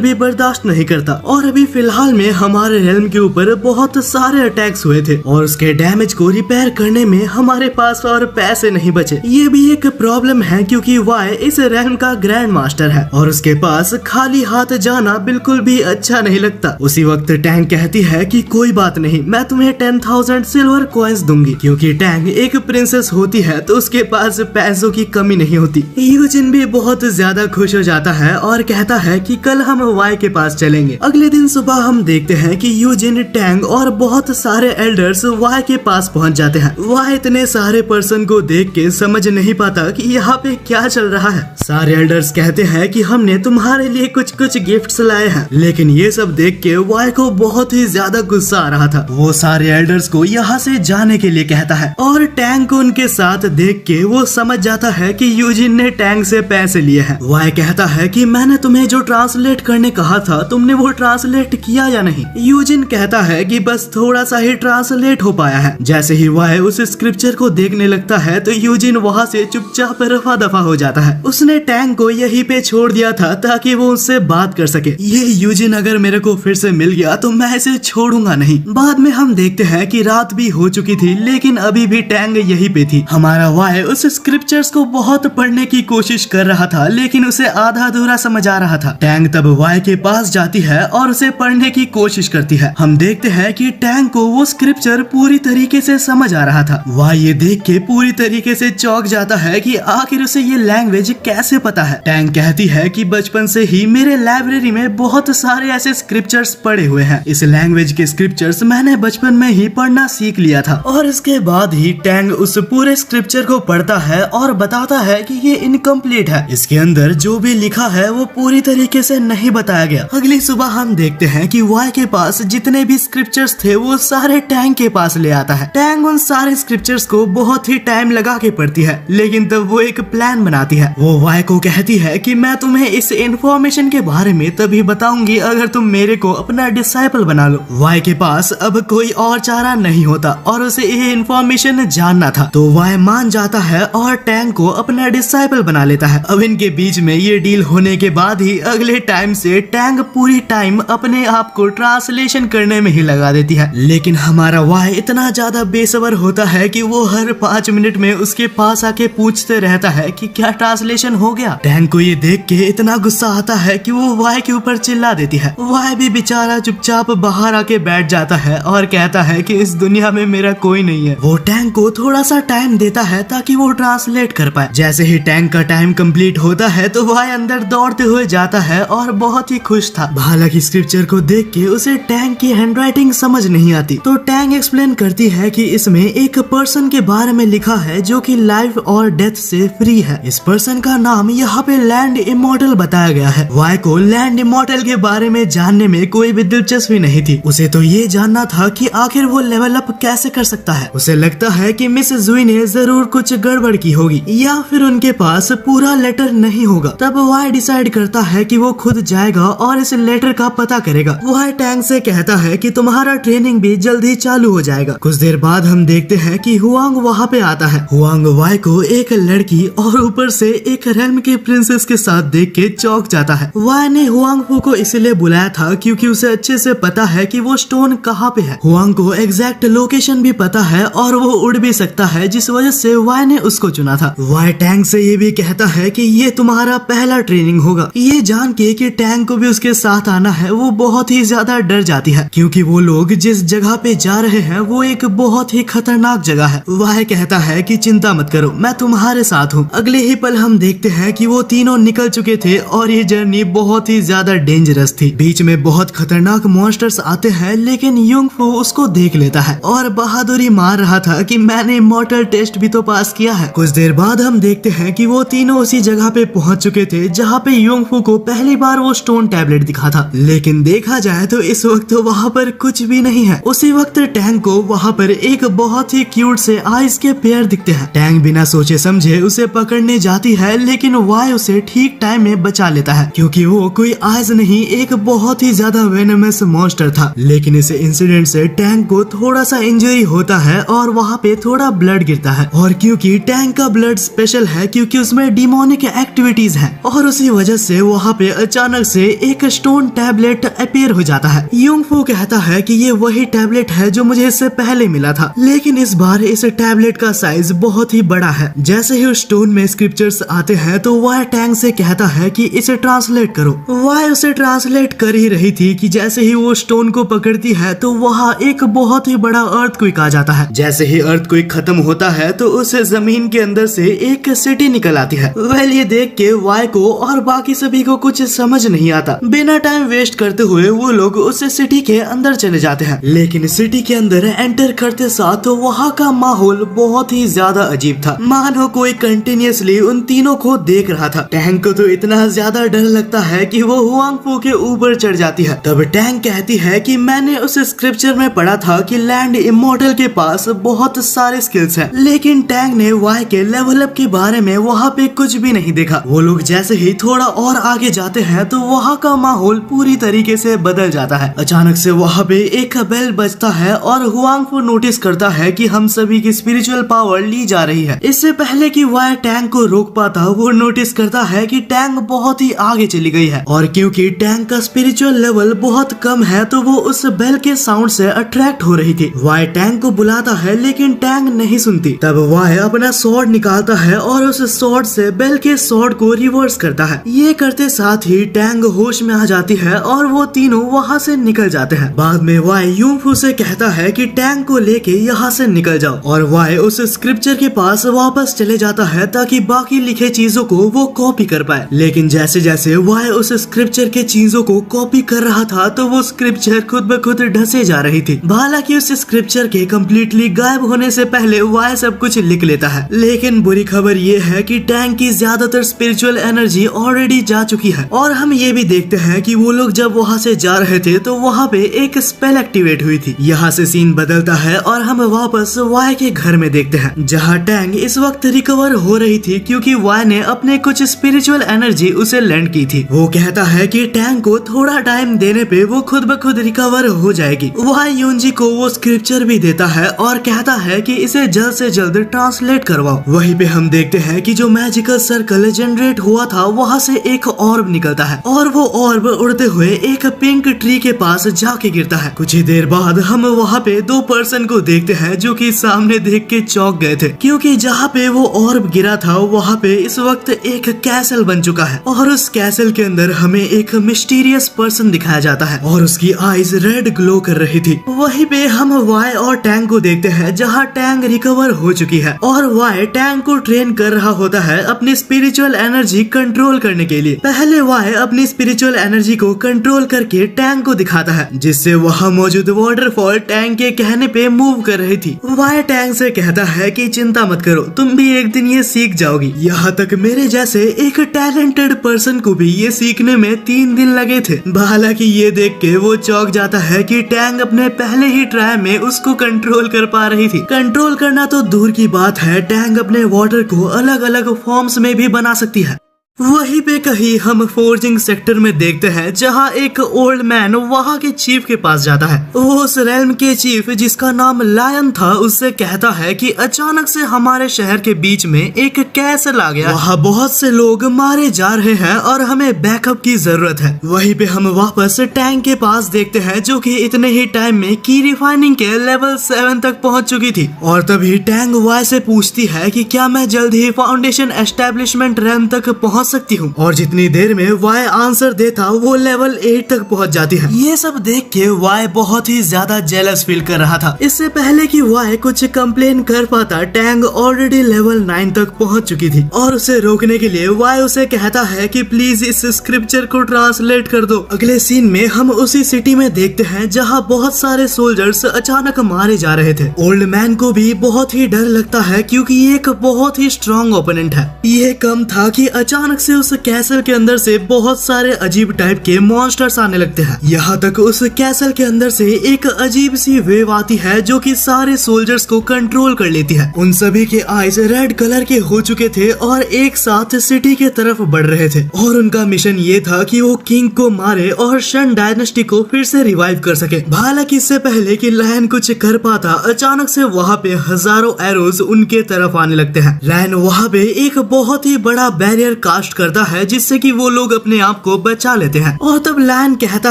भी बर्दाश्त नहीं करता। और अभी फिलहाल में हमारे रेल्म के ऊपर बहुत सारे अटैक्स हुए थे और उसके डैमेज को रिपेयर करने में हमारे पास और पैसे नहीं बचे। ये भी एक प्रॉब्लम है क्योंकि वाई इस रेल्म का ग्रैंड मास्टर है और उसके पास खाली हाथ जाना बिल्कुल भी अच्छा नहीं लगता। उसी वक्त टैंग कहती है कि कोई बात नहीं, मैं तुम्हें 10,000 सिल्वर कॉइन्स दूंगी क्योंकि टैंग एक प्रिंसेस होती है तो उसके पास पैसों की कमी नहीं होती। यूजिन भी बहुत ज्यादा खुश हो जाता है और कहता है कि कल हम वाई के पास चलेंगे। अगले दिन सुबह हम देखते हैं कि यूजिन, टैंग और बहुत सारे एल्डर्स वाई के पास पहुंच जाते हैं। वाई इतने सारे पर्सन को देख के समझ नहीं पाता कि यहाँ पे क्या चल रहा है। सारे एल्डर्स कहते हैं कि हमने तुम्हारे लिए कुछ कुछ गिफ्ट्स लाए हैं, लेकिन ये सब देख के वाई को बहुत ही ज्यादा गुस्सा आ रहा था। वो सारे एल्डर्स को यहाँ से जाने के लिए कहता है और टैंग को उनके साथ देख के वो समझ जाता है कि यूजिन ने टैंग से पैसे लिए हैं। वाई कहता है कि मैंने तुम्हें जो ट्रांसलेट करने कहा था तुमने वो ट्रांसलेट किया या नहीं। यूजिन कहता है कि बस थोड़ा सा ही ट्रांसलेट हो पाया है। जैसे ही वाई उस स्क्रिप्चर को देखने लगता है तो यूजिन वहाँ से चुपचाप रफा दफा हो जाता है। उसने टैंग को यहीं पे छोड़ दिया था ताकि वो उससे बात कर सके। ये यूजिन अगर मेरे को फिर से मिल गया तो मैं इसे छोड़ूंगा नहीं। बाद में हम देखते हैं कि रात भी हो चुकी थी लेकिन अभी भी टैंग यहीं पे थी। हमारा वाई उस स्क्रिप्चर्स को बहुत पढ़ने की कोशिश कर रहा था लेकिन उसे आधा अधूरा समझ आ रहा था। टैंग तब वाई के पास जाती है और उसे पढ़ने की कोशिश करती है। हम देखते हैं कि टैंग को वो स्क्रिप्चर पूरी तरीके से समझ आ रहा था। वाई ये देख के पूरी तरीके से चौंक जाता है कि आखिर उसे ये लैंग्वेज कैसे पता है। टैंग कहती है कि बचपन से ही मेरे लाइब्रेरी में बहुत सारे ऐसे स्क्रिप्चर्स पढ़े हुए हैं। इस लैंग्वेज के स्क्रिप्चर्स मैंने बचपन में ही पढ़ना सीख लिया था। और इसके बाद ही टैंग उस पूरे स्क्रिप्चर को पढ़ता है और बताता है कि ये इनकम्प्लीट है, इसके अंदर जो भी लिखा है वो पूरी तरीके से नहीं बताया गया। अगली सुबह हम देखते हैं कि वाई के पास जितने भी स्क्रिप्चर्स थे वो सारे टैंग के पास ले आता है। टैंग उन सारे स्क्रिप्चर्स को बहुत ही टाइम लगा के पढ़ती है लेकिन तब वो एक प्लान बनाती है। वो वाई को कहती है कि मैं तुम्हें इस इंफॉर्मेशन के बारे में तभी बताऊंगी अगर तुम मेरे को अपना डिसाइपल बना लो। वाई के पास अब कोई और चारा नहीं होता और उसे ये इंफॉर्मेशन जानना था तो वाई मान जाता है और टैंग को अपना डिसाइपल बना लेता है। अब इनके बीच में ये डील होने के बाद ही अगले टाइम से टैंग पूरी टाइम अपने आप को ट्रांसलेशन करने में ही लगा देती है। लेकिन हमारा वाई इतना ज्यादा बेसब्र होता है कि वो हर 5 मिनट में उसके पास आके पूछते रहता है कि क्या ट्रांसलेशन हो गया। टैंग को ये देख के इतना गुस्सा आता है कि वो वाई के ऊपर चिल्ला देती है। वाई भी बेचारा चुपचाप बाहर आके बैठ जाता है और कहता है कि इस दुनिया में मेरा कोई नहीं है। वो टैंग को थोड़ा सा टाइम देता है ताकि वो ट्रांसलेट कर पाए। जैसे ही टैंग का टाइम कंप्लीट होता है तो वाई अंदर दौड़ते हुए जाता है और बहुत ही खुश था। हालांकि स्क्रिप्चर को देख के उसे टैंक की हैंडराइटिंग समझ नहीं आती, तो टैंक एक्सप्लेन करती है कि इसमें एक पर्सन के बारे में लिखा है जो कि लाइफ और डेथ से फ्री है। इस पर्सन का नाम यहाँ पे लैंड इमॉर्टल बताया गया है। वाई को लैंड इमॉर्टल के बारे में जानने में कोई भी दिलचस्पी नहीं थी। उसे तो ये जानना था कि आखिर वो लेवल अप कैसे कर सकता है। उसे लगता है कि मिस जुई ने जरूर कुछ गड़बड़ की होगी या फिर उनके पास पूरा लेटर नहीं होगा। तब वाई डिसाइड करता है कि वो खुद जाएगा और इस लेटर का पता करेगा। वाई टैंक से कहता है कि तुम्हारा ट्रेनिंग भी जल्दी चालू हो जाएगा। कुछ देर बाद हम देखते हैं कि हुआंग वहाँ पे आता है। हुआंग वाई को एक लड़की और ऊपर से एक रेल्म के प्रिंसेस के साथ देख के चौंक जाता है। वाई ने हुआंग फू को इसलिए बुलाया था क्योंकि उसे अच्छे से पता है कि वो स्टोन कहाँ पे है। हुआंग को एग्जैक्ट लोकेशन भी पता है और वो उड़ भी सकता है, जिस वजह से वाई ने उसको चुना था। वाई टैंक से ये भी कहता है कि ये तुम्हारा पहला ट्रेनिंग होगा। ये जान के कि टैंक को भी उसके साथ आना है, वो बहुत ही ज्यादा डर जाती है क्योंकि वो लोग जिस जगह पे जा रहे हैं वो एक बहुत ही खतरनाक जगह है। वाई कहता है कि चिंता मत करो, मैं तुम्हारे साथ हूँ। अगले ही पल हम देखते हैं कि वो तीनों निकल चुके थे और ये जर्नी बहुत ही ज्यादा डेंजरस थी। बीच में बहुत खतरनाक मॉन्स्टर्स आते हैं, लेकिन युंग फू उसको देख लेता है और बहादुरी मार रहा था कि मैंने इमॉर्टल टेस्ट भी तो पास किया है। कुछ देर बाद हम देखते हैं कि वो तीनों उसी जगह पे पहुंच चुके थे जहाँ पे युंग फू को पहली बार वो स्टोन टैबलेट दिखा था। लेकिन देखा जाए तो इस वक्त वहाँ पर कुछ भी नहीं है। उसी वक्त टैंक को वहाँ पर एक बहुत ही क्यूट से आइस के पेयर दिखते हैं। टैंक बिना सोचे समझे उसे पकड़ने जाती है, लेकिन वाई उसे ठीक टाइम में बचा लेता है क्योंकि वो कोई आइस नहीं, एक बहुत ही ज्यादा वेनमस मॉन्स्टर था। लेकिन इस इंसिडेंट से टैंक को थोड़ा सा इंजरी होता है और वहाँ पे थोड़ा ब्लड गिरता है। और क्योंकि टैंक का ब्लड स्पेशल है क्योंकि उसमें डिमोनिक एक्टिविटीज है और उसी वजह से वहाँ पे अचानक से एक स्टोन टैबलेट अपीयर हो जाता है। युंग फू कहता है कि ये वही टैबलेट है जो मुझे इससे पहले मिला था, लेकिन इस बार इस टैबलेट का साइज बहुत ही बड़ा है। जैसे ही उस स्टोन में स्क्रिप्चर्स आते हैं तो वाई टैंक से कहता है कि इसे ट्रांसलेट करो। वाई उसे ट्रांसलेट कर ही रही थी कि जैसे ही वो स्टोन को पकड़ती है तो वहाँ एक बहुत ही बड़ा अर्थक्वेक आ जाता है। जैसे ही अर्थक्वेक खत्म होता है तो उस जमीन के अंदर से एक सिटी निकल आती है। वेल ये देख के वाई को और बाकी सभी को कुछ समझ नहीं आता। बिना टाइम वेस्ट करते हुए वो लोग उस सिटी के अंदर चले जाते हैं। लेकिन सिटी के अंदर एंटर करते साथ तो वहाँ का माहौल बहुत ही ज्यादा अजीब था, मानो कोई कंटिन्यूअसली उन तीनों को देख रहा था। टैंक को तो इतना ज्यादा डर लगता है कि वो हुआंग फू के ऊपर चढ़ जाती है। तब टैंक कहती है कि मैंने उस स्क्रिप्चर में पढ़ा था कि लैंड इमॉर्टल के पास बहुत सारे स्किल्स हैं, लेकिन टैंक ने वाई के लेवल अप के बारे में वहाँ पे कुछ भी नहीं देखा। वो लोग जैसे ही थोड़ा और आगे जाते हैं तो वहाँ का माहौल पूरी तरीके से बदल जाता है। अचानक से वहाँ पे एक बेल बजता है और हुआंग फू नोटिस करता है कि हम सभी की स्पिरिचुअल पावर ली जा रही है। इससे पहले कि वाई टैंक को रोक पाता वो नोटिस करता है कि टैंक बहुत ही आगे चली गई है और क्योंकि टैंक का स्पिरिचुअल लेवल बहुत कम है तो वो उस बेल के साउंड से अट्रैक्ट हो रही थी। वाई टैंक को बुलाता है लेकिन टैंक नहीं सुनती। तब वाई अपना स्वॉर्ड निकालता है और उस स्वॉर्ड से बेल के स्वॉर्ड को रिवर्स करता है। ये करते साथ ही टैंक होश में आ जाती है और वो तीनों वहाँ से निकल जाते हैं। बाद में वाई युंग फू से कहता है कि टैंक को लेके यहाँ से निकल जाओ और वाई उस स्क्रिप्चर के पास वापस चले जाता है ताकि बाकी लिखे चीजों को वो कॉपी कर पाए। लेकिन जैसे जैसे वाई उस स्क्रिप्चर के चीजों को कॉपी कर रहा था तो वो स्क्रिप्चर खुद ब खुद ढसे जा रही थी। हालांकि उस स्क्रिप्चर के कम्प्लीटली गायब होने से पहले वाई सब कुछ लिख लेता है। लेकिन बुरी खबर ये है कि टैंक की ज्यादातर स्पिरिचुअल एनर्जी ऑलरेडी जा चुकी है और हम ये भी देखते हैं कि वो लोग जब वहाँ से जा रहे थे तो वहाँ पे एक स्पेल एक्टिवेट हुई थी। यहाँ से सीन बदलता है और हम वापस वाई के घर में देखते हैं जहाँ टैंक इस वक्त रिकवर हो रही थी क्योंकि वाई ने अपने कुछ स्पिरिचुअल एनर्जी उसे लैंड की थी। वो कहता है कि टैंक को थोड़ा टाइम देने पे वो खुद ब खुद रिकवर हो जाएगी। वाई यूनजी को वो स्क्रिप्चर भी देता है और कहता है कि इसे जल्द से जल्द ट्रांसलेट करवाओ। वहीं पे हम देखते हैं कि जो मैजिकल सर्कल जनरेट हुआ था वहाँ से एक ऑर्ब निकलता है और वो ऑर्ब उड़ते हुए एक पिंक ट्री के पास जाके गिरता है। कुछ ही देर बाद हम वहाँ पे दो पर्सन को देखते हैं जो कि सामने देख के चौंक गए थे क्योंकि जहाँ पे वो ऑर्ब गिरा था वहाँ पे इस वक्त एक कैसल बन चुका है और उस कैसल के अंदर हमें एक मिस्टीरियस पर्सन दिखाया जाता है और उसकी आईज रेड ग्लो कर रही थी। वहीं पे हम वाई और टैंक को देखते हैं जहाँ टैंक रिकवर हो चुकी है और वाई टैंक को ट्रेन कर रहा होता है अपनी स्पिरिचुअल एनर्जी एनर्जी कंट्रोल करने के लिए। पहले वाई अपनी स्पिरिचुअल एनर्जी को कंट्रोल करके टैंग को दिखाता है, जिससे वहाँ मौजूद वाटरफॉल टैंग के कहने पे मूव कर रही थी। वाई टैंग से कहता है कि चिंता मत करो, तुम भी एक दिन ये सीख जाओगी। यहाँ तक मेरे जैसे एक टैलेंटेड पर्सन को भी ये सीखने में 3 दिन लगे थे। हालांकि ये देख के वो चौंक जाता है कि टैंग अपने पहले ही ट्राई में उसको कंट्रोल कर पा रही थी। कंट्रोल करना तो दूर की बात है, टैंग अपने वाटर को अलग अलग फॉर्म्स में भी बना सकती है। वहीं पे कहीं हम फोर्जिंग सेक्टर में देखते हैं, जहां एक ओल्ड मैन वहां के चीफ के पास जाता है। वो उस रेल्म के चीफ, जिसका नाम लायन था, उससे कहता है कि अचानक से हमारे शहर के बीच में एक कैसल आ गया। वहां बहुत से लोग मारे जा रहे हैं और हमें बैकअप की जरूरत है। वहीं पे हम वापस टैंक के पास देखते हैं, जो कि इतने ही टाइम में की रिफाइनिंग के लेवल 7 तक पहुंच चुकी थी। और तभी टैंग वाई से पूछती है कि क्या मैं जल्द ही फाउंडेशन एस्टेब्लिशमेंट रेल्म तक पहुंच सकती हूँ। और जितनी देर में वाई आंसर देता वो लेवल 8 तक पहुंच जाती है। ये सब देख के वाई बहुत ही ज्यादा जेलस फील कर रहा था। इससे पहले कि वाई कुछ कंप्लेन कर पाता, टैंग ऑलरेडी लेवल 9 तक पहुंच चुकी थी। और उसे रोकने के लिए वाई उसे कहता है कि प्लीज इस स्क्रिप्चर को ट्रांसलेट कर दो। अगले सीन में हम उसी सिटी में देखते हैं, जहाँ बहुत सारे सोल्जर्स अचानक मारे जा रहे थे। ओल्ड मैन को भी बहुत ही डर लगता है, क्योंकि ये एक बहुत ही स्ट्रॉन्ग ओपोनेंट है। ये कम था कि अचानक से उस कैसल के अंदर से बहुत सारे अजीब टाइप के मॉन्स्टर्स आने लगते हैं। यहाँ तक उस कैसल के अंदर से एक अजीब सी वेव आती है, जो कि सारे सोल्जर्स को कंट्रोल कर लेती है। उन सभी के आईज रेड कलर के हो चुके थे और एक साथ सिटी के तरफ बढ़ रहे थे। और उनका मिशन ये था कि वो किंग को मारे और शन डायनेस्टी को फिर से रिवाइव कर सके। हालांकि इससे पहले कि लायन कुछ कर पाता, अचानक से वहाँ पे हजारों एरोज उनके तरफ आने लगते हैं। लायन वहाँ पे एक बहुत ही बड़ा बैरियर कास्ट करता है, जिससे कि वो लोग अपने आप को बचा लेते हैं। और तब लायन कहता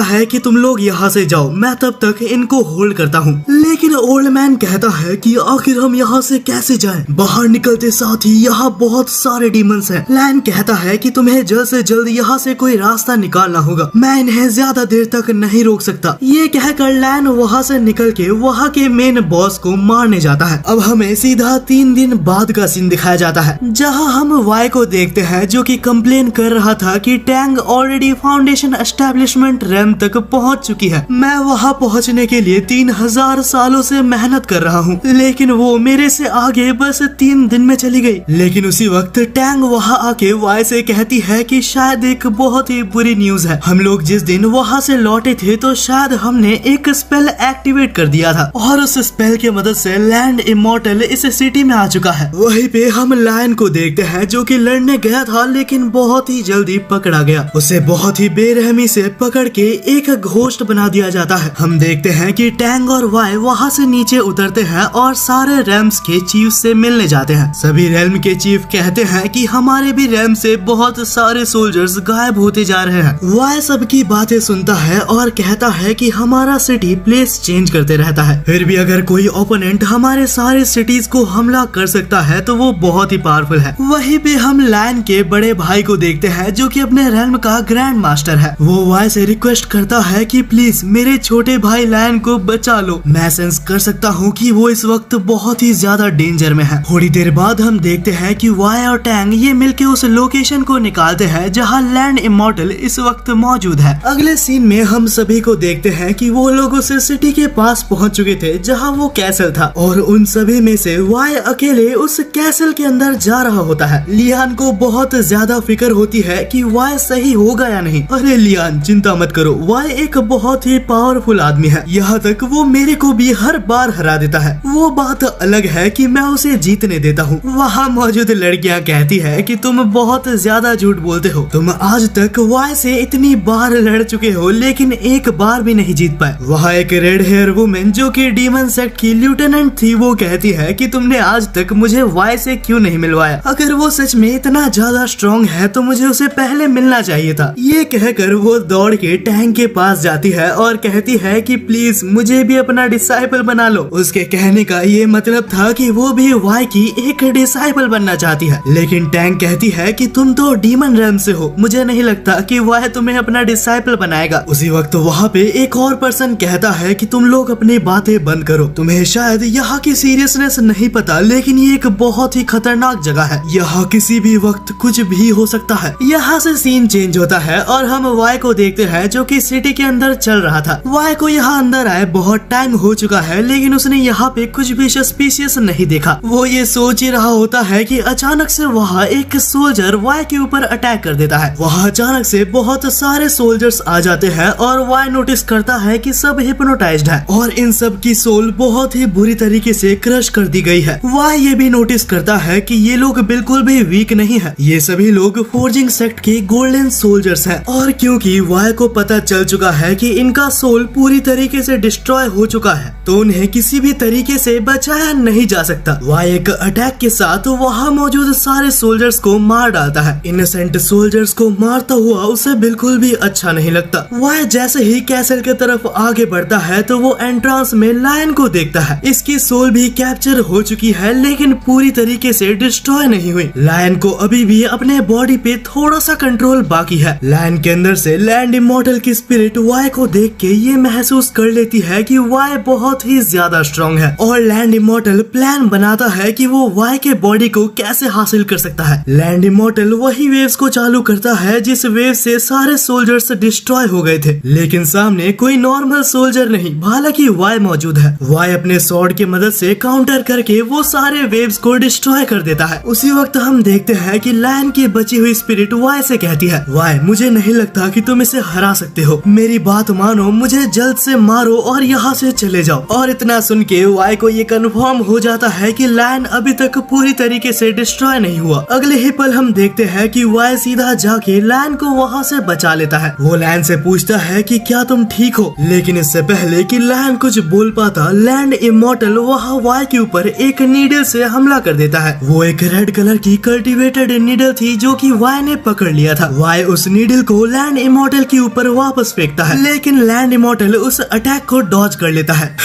है कि तुम लोग यहाँ से जाओ, मैं तब तक इनको होल्ड करता हूँ। लेकिन ओल्ड मैन कहता है कि आखिर हम यहाँ से कैसे जाएं? बाहर निकलते साथ ही यहाँ बहुत सारे डीमंस हैं। लायन कहता है कि तुम्हें जल्द से जल्द यहाँ से कोई रास्ता निकालना होगा, मैं इन्हें ज्यादा देर तक नहीं रोक सकता। ये कहकर लायन वहाँ से निकल के वहाँ के मेन बॉस को मारने जाता है। अब हमें सीधा 3 दिन बाद का सीन दिखाया जाता है, जहाँ हम वाई को देखते हैं, जो कि कंप्लेन कर रहा था कि Tang already foundation establishment realm तक पहुंच चुकी है। मैं वहां पहुंचने के लिए 3000 सालों से मेहनत कर रहा हूं, लेकिन वो मेरे से आगे बस 3 दिन में चली गई। लेकिन उसी वक्त टैंग वहां आके वाई से कहती है कि शायद एक बहुत ही बुरी न्यूज है। हम लोग जिस दिन वहां से लौटे थे, तो शायद हमने एक स्पेल एक्टिवेट कर दिया था, और उस स्पेल की मदद से लैंड इमॉर्टल इस सिटी में आ चुका है। वहीं पे हम लायन को देखते हैं, जो कि लड़ने गया था, लेकिन बहुत ही जल्दी पकड़ा गया। उसे बहुत ही बेरहमी से पकड़ के एक घोस्ट बना दिया जाता है। हम देखते हैं कि टैंग और वाई वहां से नीचे उतरते हैं और सारे रेल्म्स के चीफ से मिलने जाते हैं। सभी रेल्म के चीफ कहते हैं कि हमारे भी रेल्म से बहुत सारे सोल्जर्स गायब होते जा रहे हैं। वाई सबकी बातें सुनता है और कहता है कि हमारा सिटी प्लेस चेंज करते रहता है, फिर भी अगर कोई ओपोनेंट हमारे सारे सिटीज को हमला कर सकता है तो वो बहुत ही पावरफुल है। वहीं पे हम लायन के बड़े भाई को देखते हैं, जो कि अपने रेल्म का ग्रैंड मास्टर है। वो वाई से रिक्वेस्ट करता है कि प्लीज मेरे छोटे भाई लायन को बचा लो। मैं सेंस कर सकता हूँ कि वो इस वक्त बहुत ही ज्यादा डेंजर में है। थोड़ी देर बाद हम देखते हैं कि वाई और टैंग ये मिलके उस लोकेशन को निकालते हैं, जहाँ लैंड इमॉर्टल इस वक्त मौजूद है। अगले सीन में हम सभी को देखते हैं कि वो लोग उस सिटी के पास पहुँच चुके थे, जहाँ वो कैसल था, और उन सभी में से वाई अकेले उस कैसल के अंदर जा रहा होता है। लियान को बहुत ज्यादा फिक्र होती है कि वाई सही होगा या नहीं। अरे लियान चिंता मत करो, वाई एक बहुत ही पावरफुल आदमी है, यहाँ तक वो मेरे को भी हर बार हरा देता है। वो बात अलग है कि मैं उसे जीतने देता हूँ। वहाँ मौजूद लड़कियाँ कहती है कि तुम बहुत ज्यादा झूठ बोलते हो, तुम आज तक वाई से इतनी बार लड़ चुके हो, लेकिन एक बार भी नहीं जीत पाए। वहाँ एक रेड हेयर वुमेन, जो कि डीमन सेक्ट की लेफ्टिनेंट थी, वो कहती है कि तुमने आज तक मुझे वाई से क्यों नहीं मिलवाया? अगर वो सच में इतना ज्यादा स्ट्रॉन्ग है तो मुझे उसे पहले मिलना चाहिए था। ये कहकर वो दौड़ के टैंक के पास जाती है और कहती है कि प्लीज मुझे भी अपना डिसाइपल बना लो। उसके कहने का ये मतलब था कि वो भी वाई की एक डिसाइपल बनना चाहती है, लेकिन टैंक कहती है कि तुम तो डीमन रेल्म से हो, मुझे नहीं लगता कि वाई तुम्हें अपना डिसाइपल बनाएगा। उसी वक्त वहाँ पे एक और पर्सन कहता है कि तुम लोग अपनी बातें बंद करो, तुम्हें शायद यहाँ की सीरियसनेस नहीं पता, लेकिन ये एक बहुत ही खतरनाक जगह है, यहाँ किसी भी वक्त कुछ भी ही हो सकता है। यहाँ से सीन चेंज होता है और हम वाई को देखते हैं जो कि सिटी के अंदर चल रहा था। वाई को यहाँ अंदर आए बहुत टाइम हो चुका है, लेकिन उसने यहाँ पे कुछ भी सस्पिशियस नहीं देखा। वो ये सोच ही रहा होता है कि अचानक से वहाँ एक सोल्जर वाई के ऊपर अटैक कर देता है। वहाँ अचानक से बहुत सारे सोल्जर्स आ जाते हैं और वाई नोटिस करता है कि सब हिप्नोटाइज्ड है और इन सब की सोल बहुत ही बुरी तरीके से क्रश कर दी गई है। वाई ये भी नोटिस करता है कि ये लोग बिल्कुल भी वीक नहीं है, ये सभी लोग फोर्जिंग सेक्ट के गोल्डन सोल्जर्स हैं। और क्योंकि वाई को पता चल चुका है कि इनका सोल पूरी तरीके से डिस्ट्रॉय हो चुका है, तो उन्हें किसी भी तरीके से बचाया नहीं जा सकता। वाई एक अटैक के साथ वहाँ मौजूद सारे सोल्जर्स को मार डालता है। इनोसेंट सोल्जर्स को मारता हुआ उसे बिल्कुल भी अच्छा नहीं लगता। वाई जैसे ही कैसल के तरफ आगे बढ़ता है तो वो एंट्रांस में लायन को देखता है। इसकी सोल भी कैप्चर हो चुकी है, लेकिन पूरी तरीके से डिस्ट्रॉय नहीं हुई। लायन को अभी भी अपने बॉडी पे थोड़ा सा कंट्रोल बाकी है। लायन के अंदर से लैंड इमॉर्टल की स्पिरिट वाई को देख के ये महसूस कर लेती है कि वाई बहुत ही ज्यादा स्ट्रॉन्ग है और लैंड इमॉर्टल प्लान बनाता है कि वो वाई के बॉडी को कैसे हासिल कर सकता है। लैंड इमॉर्टल वही वेव्स को चालू करता है जिस वेव से सारे सोल्जर्स डिस्ट्रॉय हो गए थे, लेकिन सामने कोई नॉर्मल सोल्जर नहीं, हालांकि वाई मौजूद है। वाई अपने स्वॉर्ड की मदद से काउंटर करके वो सारे वेव्स को डिस्ट्रॉय कर देता है। उसी वक्त हम देखते हैं कि लायन की बची हुई स्पिरिट वाई से कहती है, वाई मुझे नहीं लगता कि तुम इसे हरा सकते हो, मेरी बात मानो, मुझे जल्द से मारो और यहाँ से चले जाओ। और इतना सुन के वाई को ये कंफर्म हो जाता है कि लायन अभी तक पूरी तरीके से डिस्ट्रॉय नहीं हुआ। अगले ही पल हम देखते हैं कि वाई सीधा जाके लायन को वहाँ से बचा लेता है। वो लायन से पूछता है कि क्या तुम ठीक हो, लेकिन इससे पहले कि लायन कुछ बोल पाता, लैंड इमॉर्टल वहाँ वाई के ऊपर एक नीडल से हमला कर देता है। वो एक रेड कलर की कल्टीवेटेड नीडल थी जो कि वाई ने पकड़ लिया था। वाई उस नीडल को लैंड इमॉर्टल के ऊपर वापस फेंकता है, लेकिन लैंड इमॉर्टल उस अटैक को डॉज कर लेता है।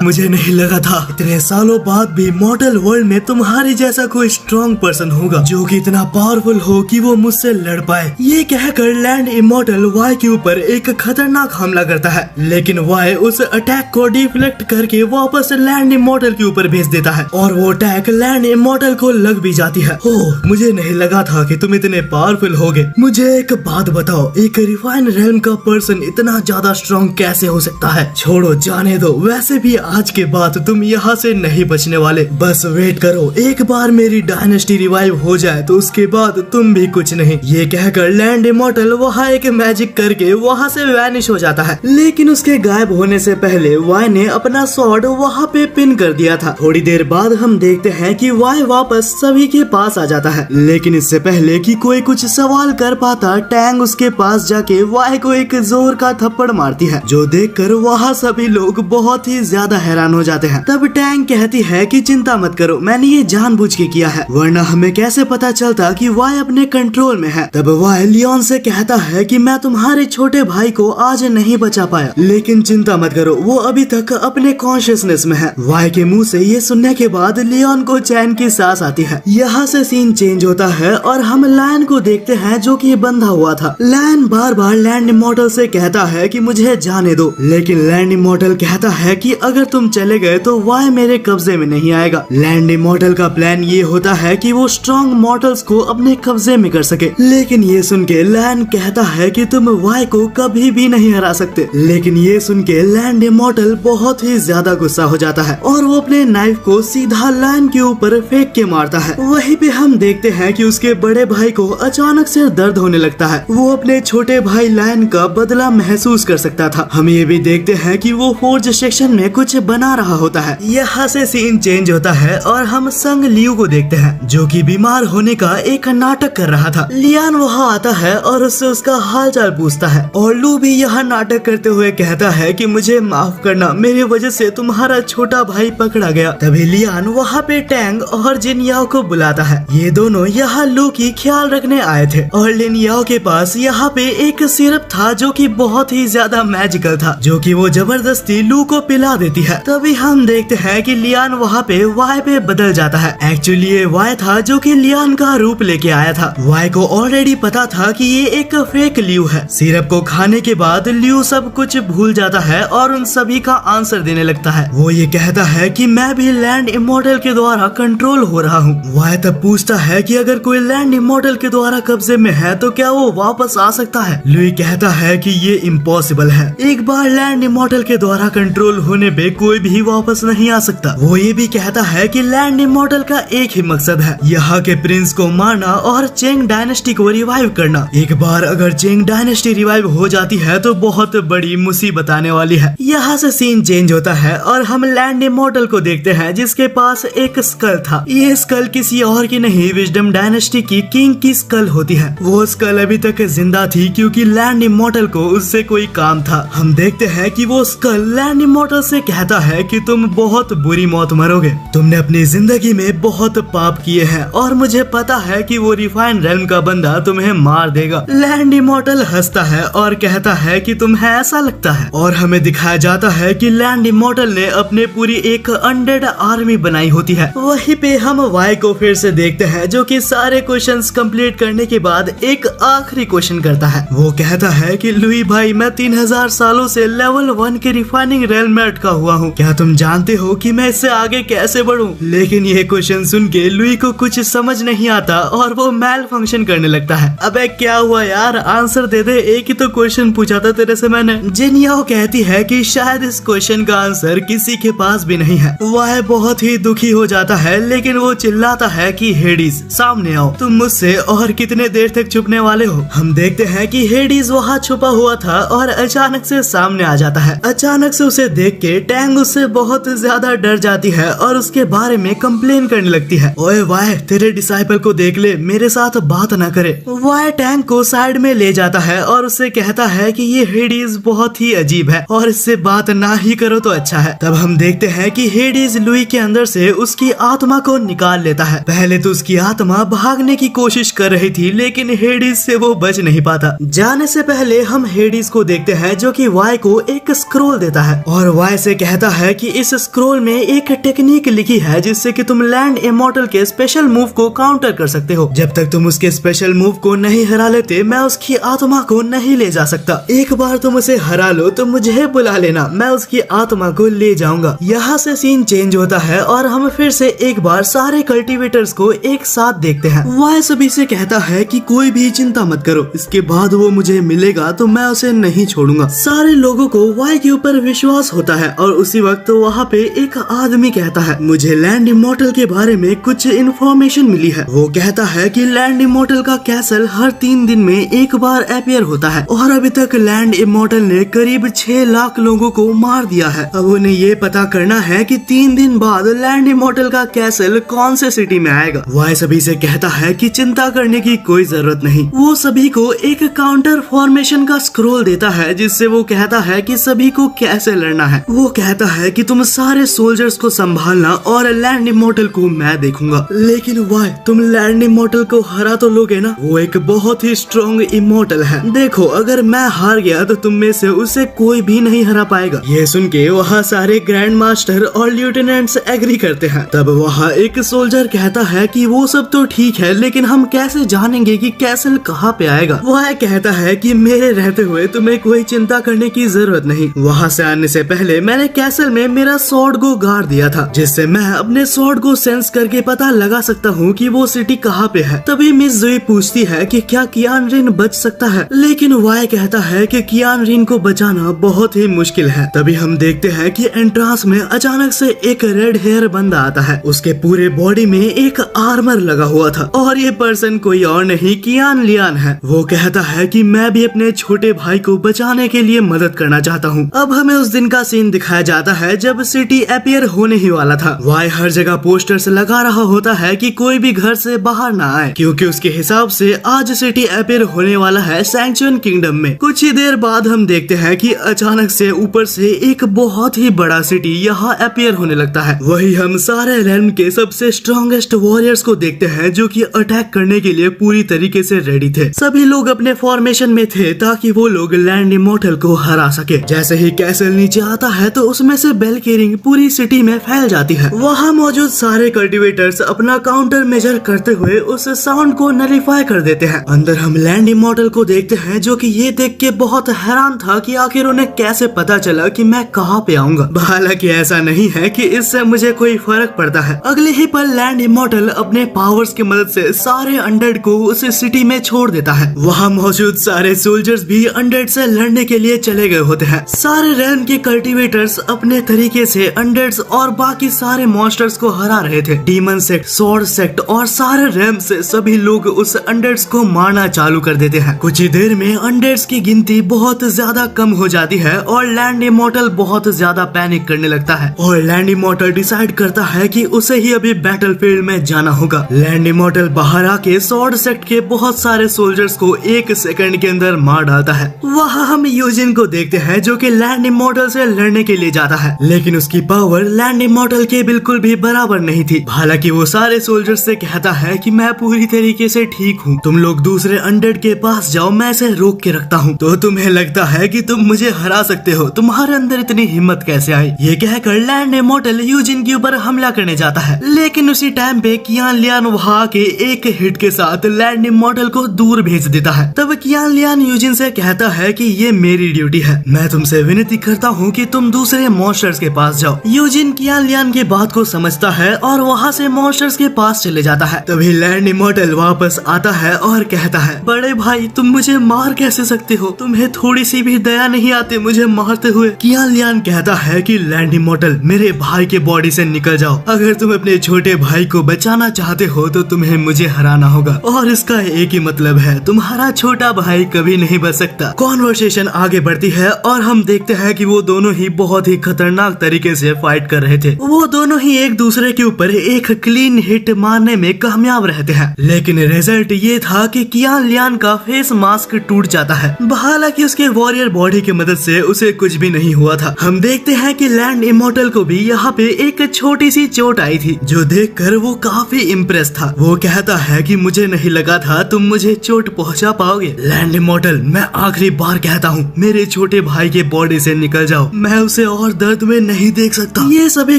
मुझे नहीं लगा था इतने सालों बाद भी मॉडल वर्ल्ड में तुम्हारे जैसा कोई स्ट्रॉन्ग पर्सन होगा जो कि इतना पावरफुल हो कि वो मुझसे लड़ पाए। ये कहकर लैंड इमॉर्टल वाई के ऊपर एक खतरनाक हमला करता है, लेकिन वाई उस अटैक को डिफ्लेक्ट करके वापस लैंड इमॉर्टल के ऊपर भेज देता है और वो अटैक लैंड इमॉर्टल को लग भी जाती है। ओह, मुझे नहीं लगा था कि तुम इतने पावरफुल होगे। मुझे एक बात बताओ, एक रिफाइन रेल्म का पर्सन इतना ज्यादा स्ट्रॉन्ग कैसे हो सकता है? छोड़ो, जाने दो, वैसे भी आज के बाद तुम यहाँ से नहीं बचने वाले। बस वेट करो, एक बार मेरी डायनेस्टी रिवाइव हो जाए तो उसके बाद तुम भी कुछ नहीं। ये कहकर लैंड इमॉर्टल वहाँ एक मैजिक करके वहाँ से वैनिश हो जाता है, लेकिन उसके गायब होने से पहले वाई ने अपना स्वॉर्ड वहाँ पे पिन कर दिया था। थोड़ी देर बाद हम देखते हैं कि वाई वापस सभी के पास आ जाता है, लेकिन इससे पहले कि कोई कुछ सवाल कर पाता, टैंग उसके पास जाके वाई को एक जोर का थप्पड़ मारती है, जो देखकर वहाँ सभी लोग बहुत ही ज्यादा हैरान हो जाते हैं। तब टैंग कहती है कि चिंता मत करो, मैंने ये जानबूझ के किया है, वरना हमें कैसे पता चलता कि वाई अपने कंट्रोल में है। तब वाई लियोन से कहता है कि मैं तुम्हारे छोटे भाई को आज नहीं बचा पाया, लेकिन चिंता मत करो, वो अभी तक अपने कॉन्शियसनेस में है। वाई के मुंह से ये सुनने के बाद लियोन को चैन की सांस आती है। यहाँ से सीन चेंज होता है और हम लायन को देखते हैं जो कि बंधा हुआ था। लायन बार बार लैंड इमॉर्टल से कहता है कि मुझे जाने दो, लेकिन लैंड इमॉर्टल कहता है कि अगर तुम चले गए तो वाई मेरे कब्जे में नहीं आएगा। लैंड इमॉर्टल का प्लान ये होता है कि वो स्ट्रॉन्ग मॉर्टल्स को अपने कब्जे में कर सके, लेकिन ये सुन के लायन कहता है कि तुम वाई को कभी भी नहीं हरा सकते। लेकिन ये सुन के लैंड इमॉर्टल बहुत ही ज्यादा गुस्सा हो जाता है और वो अपने नाइफ को सीधा लायन के ऊपर फेंक के मारता है। वहीं पे हम देखते हैं कि उसके बड़े भाई को अचानक से दर्द होने लगता है। वो अपने छोटे भाई लायन का बदला महसूस कर सकता था। हम ये भी देखते हैं कि वो फोर्ज सेक्शन में कुछ बना रहा होता है। यहाँ से सीन चेंज होता है और हम संग लियू को देखते हैं जो कि बीमार होने का एक नाटक कर रहा था। लियान वहाँ आता है और उससे उसका हालचाल पूछता है और लू भी यहाँ नाटक करते हुए कहता है कि मुझे माफ करना, मेरी वजह से तुम्हारा छोटा भाई पकड़ा गया। तभी लियान वहाँ पे टैंग और जिन याओ को बुलाता है। ये दोनों यहाँ लू की ख्याल रखने आए थे और लिन याओ के पास यहाँ पे एक सिरप था जो कि बहुत ही ज्यादा मैजिकल था, जो कि वो जबरदस्ती लू को पिला देती होती है। तभी हम देखते हैं कि लियान वहाँ पे वाई पे बदल जाता है। एक्चुअली ये वाई था जो कि लियान का रूप लेके आया था। वाई को ऑलरेडी पता था कि ये एक फेक लियू है। सिरप को खाने के बाद लियू सब कुछ भूल जाता है और उन सभी का आंसर देने लगता है। वो ये कहता है कि मैं भी लैंड इमॉर्टल के द्वारा कंट्रोल हो रहा हूँ। वाई तब पूछता है कि अगर कोई लैंड इमॉर्टल के द्वारा कब्जे में है तो क्या वो वापस आ सकता है। लुई कहता है कि ये इम्पॉसिबल है। एक बार लैंड इमॉर्टल के द्वारा कंट्रोल होने पे कोई भी वापस नहीं आ सकता। वो ये भी कहता है कि लैंड इमॉर्टल का एक ही मकसद है, यहाँ के प्रिंस को मारना और चेंग डायनेस्टी को रिवाइव करना। एक बार अगर चेंग डायनेस्टी रिवाइव हो जाती है तो बहुत बड़ी मुसीबत आने वाली है। यहाँ से सीन चेंज होता है और हम लैंड इमॉर्टल को देखते हैं जिसके पास एक स्कल था। ये स्कल किसी और की नहीं, विजडम डायनेस्टी की किंग की स्कल होती है। वो स्कल अभी तक जिंदा थी क्योंकि लैंड इमॉर्टल को उससे कोई काम था। हम देखते हैं कि वो स्कल लैंड इमॉर्टल से कहता है कि तुम बहुत बुरी मौत मरोगे। तुमने अपनी जिंदगी में बहुत पाप किए हैं और मुझे पता है कि वो रिफाइन रेल्म का बंदा तुम्हें मार देगा। लैंड इमॉर्टल हंसता है और कहता है कि तुम्हें ऐसा लगता है, और हमें दिखाया जाता है कि लैंड इमॉर्टल ने अपने पूरी एक अनडेड आर्मी बनाई होती है। वहीं पे हम वाई को फिर से देखते हैं जो कि सारे क्वेश्चंस कंप्लीट करने के बाद एक आखिरी क्वेश्चन करता है। वो कहता है कि लुई भाई, मैं 3000 सालों से लेवल 1 के रिफाइनिंग रेल्म में अटका हुआ हूँ। क्या तुम जानते हो कि मैं इससे आगे कैसे बढ़ूं? लेकिन ये क्वेश्चन सुन के लुई को कुछ समझ नहीं आता और वो मैल फंक्शन करने लगता है। अबे क्या हुआ यार, आंसर दे दे, एक ही तो क्वेश्चन पूछा था तेरे से मैंने। जिनियाओ कहती है कि शायद इस क्वेश्चन का आंसर किसी के पास भी नहीं है। वह बहुत ही दुखी हो जाता है, लेकिन वो चिल्लाता है कि हेडीज सामने आओ, तुम मुझसे और कितने देर तक छुपने वाले हो। हम देखते हैं कि हेडीज वहाँ छुपा हुआ था और अचानक से सामने आ जाता है। अचानक से उसे देख के टैंग उससे बहुत ज्यादा डर जाती है और उसके बारे में कंप्लेन करने लगती है। ओए वाई, तेरे डिसाइपल को देख ले, मेरे साथ बात ना करे। वाई टैंग को साइड में ले जाता है और उससे कहता है कि ये हेडीज बहुत ही अजीब है और इससे बात ना ही करो तो अच्छा है। तब हम देखते हैं कि हेडीज लुई के अंदर से उसकी आत्मा को निकाल लेता है। पहले तो उसकी आत्मा भागने की कोशिश कर रही थी, लेकिन हेडीज से वो बच नहीं पाता। जाने से पहले हम हेडीज को देखते हैं जो कि वाई को एक स्क्रोल देता है और वाई से कहता है कि इस स्क्रोल में एक टेक्निक लिखी है जिससे कि तुम लैंड इमॉर्टल के स्पेशल मूव को काउंटर कर सकते हो। जब तक तुम उसके स्पेशल मूव को नहीं हरा लेते, मैं उसकी आत्मा को नहीं ले जा सकता। एक बार तुम उसे हरा लो तो मुझे बुला लेना, मैं उसकी आत्मा को ले जाऊंगा। यहाँ से सीन चेंज होता है और हम फिर से एक बार सारे कल्टीवेटर्स को एक साथ देखते हैं। वाई सभी से कहता है कि कोई भी चिंता मत करो, इसके बाद वो मुझे मिलेगा तो मैं उसे नहीं छोड़ूंगा। सारे लोगों को वाई के ऊपर विश्वास होता है और उसी वक्त वहाँ पे एक आदमी कहता है, मुझे लैंड इमॉर्टल के बारे में कुछ इन्फॉर्मेशन मिली है। वो कहता है कि लैंड इमॉर्टल का कैसल हर 3 दिन में एक बार अपीयर होता है और अभी तक लैंड इमॉर्टल ने करीब 6 लाख लोगों को मार दिया है। अब उन्हें ये पता करना है कि 3 दिन बाद लैंड इमॉर्टल का कैसल कौन से सिटी में आएगा। वाई सभी से कहता है कि चिंता करने की कोई जरूरत नहीं। वो सभी को एक काउंटर फॉर्मेशन का स्क्रोल देता है जिससे वो कहता है कि सभी को कैसे लड़ना है। वो कहता है कि तुम सारे सोल्जर्स को संभालना और लैंड इमॉर्टल को मैं देखूंगा। लेकिन वाई, तुम लैंड इमॉर्टल को हरा तो लोगे ना? वो एक बहुत ही स्ट्रॉन्ग इमॉर्टल है। देखो, अगर मैं हार गया तो तुम में से उसे कोई भी नहीं हरा पाएगा। ये सुन के वहाँ सारे ग्रैंड मास्टर और ल्यूटेनेंट्स एग्री करते हैं। तब वहाँ एक सोल्जर कहता है कि वो सब तो ठीक है, लेकिन हम कैसे जानेंगे कि कैसल कहाँ पे आएगा? वह कहता है कि मेरे रहते हुए तुम्हें कोई चिंता करने की जरूरत नहीं। वहाँ से आने से पहले मैंने कैसल में मेरा स्वॉर्ड को गाड़ दिया था, जिससे मैं अपने स्वॉर्ड को सेंस करके पता लगा सकता हूँ कि वो सिटी कहाँ पे है। तभी मिस ज़ोई पूछती है कि क्या कियान रिन बच सकता है, लेकिन वाई कहता है कि कियान रिन को बचाना बहुत ही मुश्किल है। तभी हम देखते हैं कि एंट्रांस में अचानक से एक रेड हेयर बंदा आता है। उसके पूरे बॉडी में एक आर्मर लगा हुआ था और ये पर्सन कोई और नहीं कियान लियान है। वो कहता है कि मैं भी अपने छोटे भाई को बचाने के लिए मदद करना चाहता हूँ। अब हमें उस दिन का सीन दिखाया जाता है जब सिटी अपीयर होने ही वाला था। वाई हर जगह पोस्टर्स लगा रहा होता है कि कोई भी घर से बाहर ना आए, क्योंकि उसके हिसाब से आज सिटी अपीयर होने वाला है सैंक्चुअन किंगडम में। कुछ ही देर बाद हम देखते हैं कि अचानक से ऊपर से एक बहुत ही बड़ा सिटी यहाँ अपीयर होने लगता है। वही हम सारे रेल्म के सबसे स्ट्रॉन्गेस्ट वॉरियर्स को देखते हैं जो कि अटैक करने के लिए पूरी तरीके से रेडी थे। सभी लोग अपने फॉर्मेशन में थे ताकि वो लोग लैंड इमॉर्टल को हरा सके। जैसे ही कैसल नीचे आता है तो उसमें से बेल की रिंग पूरी सिटी में फैल जाती है। वहाँ मौजूद सारे कल्टीवेटर्स अपना काउंटर मेजर करते हुए उस साउंड को नलिफाई कर देते हैं। अंदर हम लैंड इमॉर्टल को देखते हैं, जो कि ये देख के बहुत हैरान था कि आखिर उन्हें कैसे पता चला कि मैं कहाँ पे आऊंगा। हालांकि ऐसा नहीं है कि इससे मुझे कोई फर्क पड़ता है। अगले ही पल लैंड इमॉर्टल अपने पावर्स की मदद से सारे अनडेड को उस सिटी में छोड़ देता है। वहाँ मौजूद सारे सोल्जर्स भी अनडेड से लड़ने के लिए चले गए होते हैं। सारे रेल्म के कल्टीवेटर्स अपने तरीके से अनडेड्स और बाकी सारे मॉन्स्टर्स को हरा रहे थे। डीमन सेक्ट, स्वॉर्ड सेक्ट और सारे रेल्म से सभी लोग उस अनडेड्स को मारना चालू कर देते हैं। कुछ ही देर में अनडेड्स की गिनती बहुत ज्यादा कम हो जाती है और लैंड इमॉर्टल बहुत ज्यादा पैनिक करने लगता है और लैंड इमॉर्टल डिसाइड करता है कि उसे ही अभी बैटलफील्ड में जाना होगा। लैंड इमॉर्टल बाहर आके स्वॉर्ड सेक्ट के बहुत सारे सोल्जर्स को 1 सेकंड के अंदर मार डालता है। वहाँ हम यूजिन को देखते हैं, जो कि लैंड इमॉर्टल से लड़ने के लिए जाता है, लेकिन उसकी पावर लैंड इमॉर्टल के बिल्कुल भी बराबर नहीं थी। हालांकि वो सारे सोल्जर्स से कहता है कि मैं पूरी तरीके से ठीक हूँ, तुम लोग दूसरे अनडेड के पास जाओ, मैं इसे रोक के रखता हूँ। तो तुम्हें लगता है कि तुम मुझे हरा सकते हो, तुम्हारे अंदर इतनी हिम्मत कैसे आई? ये कहकर लैंड इमॉर्टल यूजिन के ऊपर हमला करने जाता है, लेकिन उसी टाइम पे कियान लियान वहाँ के एक हिट के साथ लैंड इमॉर्टल को दूर भेज देता है। तब कियान लियान यूजिन से कहता है कि ये मेरी ड्यूटी है, मैं तुमसे विनती करता हूँ कि तुम दूसरे मॉन्स्टर्स के पास जाओ। यूजिन कियान लियान की बात को समझता है और वहाँ से मॉन्स्टर्स के पास चले जाता है। तभी लैंड इमॉर्टल वापस आता है और कहता है, बड़े भाई तुम मुझे मार कैसे सकते हो, तुम्हें थोड़ी सी भी दया नहीं आती मुझे मारते हुए? कियान लियान कहता है कि लैंड इमॉर्टल मेरे भाई के बॉडी से निकल जाओ, अगर तुम अपने छोटे भाई को बचाना चाहते हो तो तुम्हें मुझे हराना होगा और इसका एक ही मतलब है, तुम्हारा छोटा भाई कभी नहीं बच सकता। कॉन्वर्सेशन आगे बढ़ती है और हम देखते हैं कि वो दोनों ही बहुत ही खतरनाक तरीके से फाइट कर रहे थे। वो दोनों ही एक दूसरे के ऊपर एक क्लीन हिट मारने में कामयाब रहते हैं, लेकिन रिजल्ट ये था कि कियान लियान का फेस मास्क टूट जाता है। हालांकि उसके वॉरियर बॉडी की मदद से उसे कुछ भी नहीं हुआ था। हम देखते हैं कि लैंड इमॉर्टल को भी यहाँ पे एक छोटी सी चोट आई थी, जो देखकर वो काफी इम्प्रेस था। वो कहता है कि मुझे नहीं लगा था तुम मुझे चोट पहुंचा पाओगे। लैंड इमॉर्टल मैं आखिरी बार कहता हूँ, मेरे छोटे भाई के बॉडी से निकल जाओ, मैं उसे और दर्द में नहीं देख सकता। ये सभी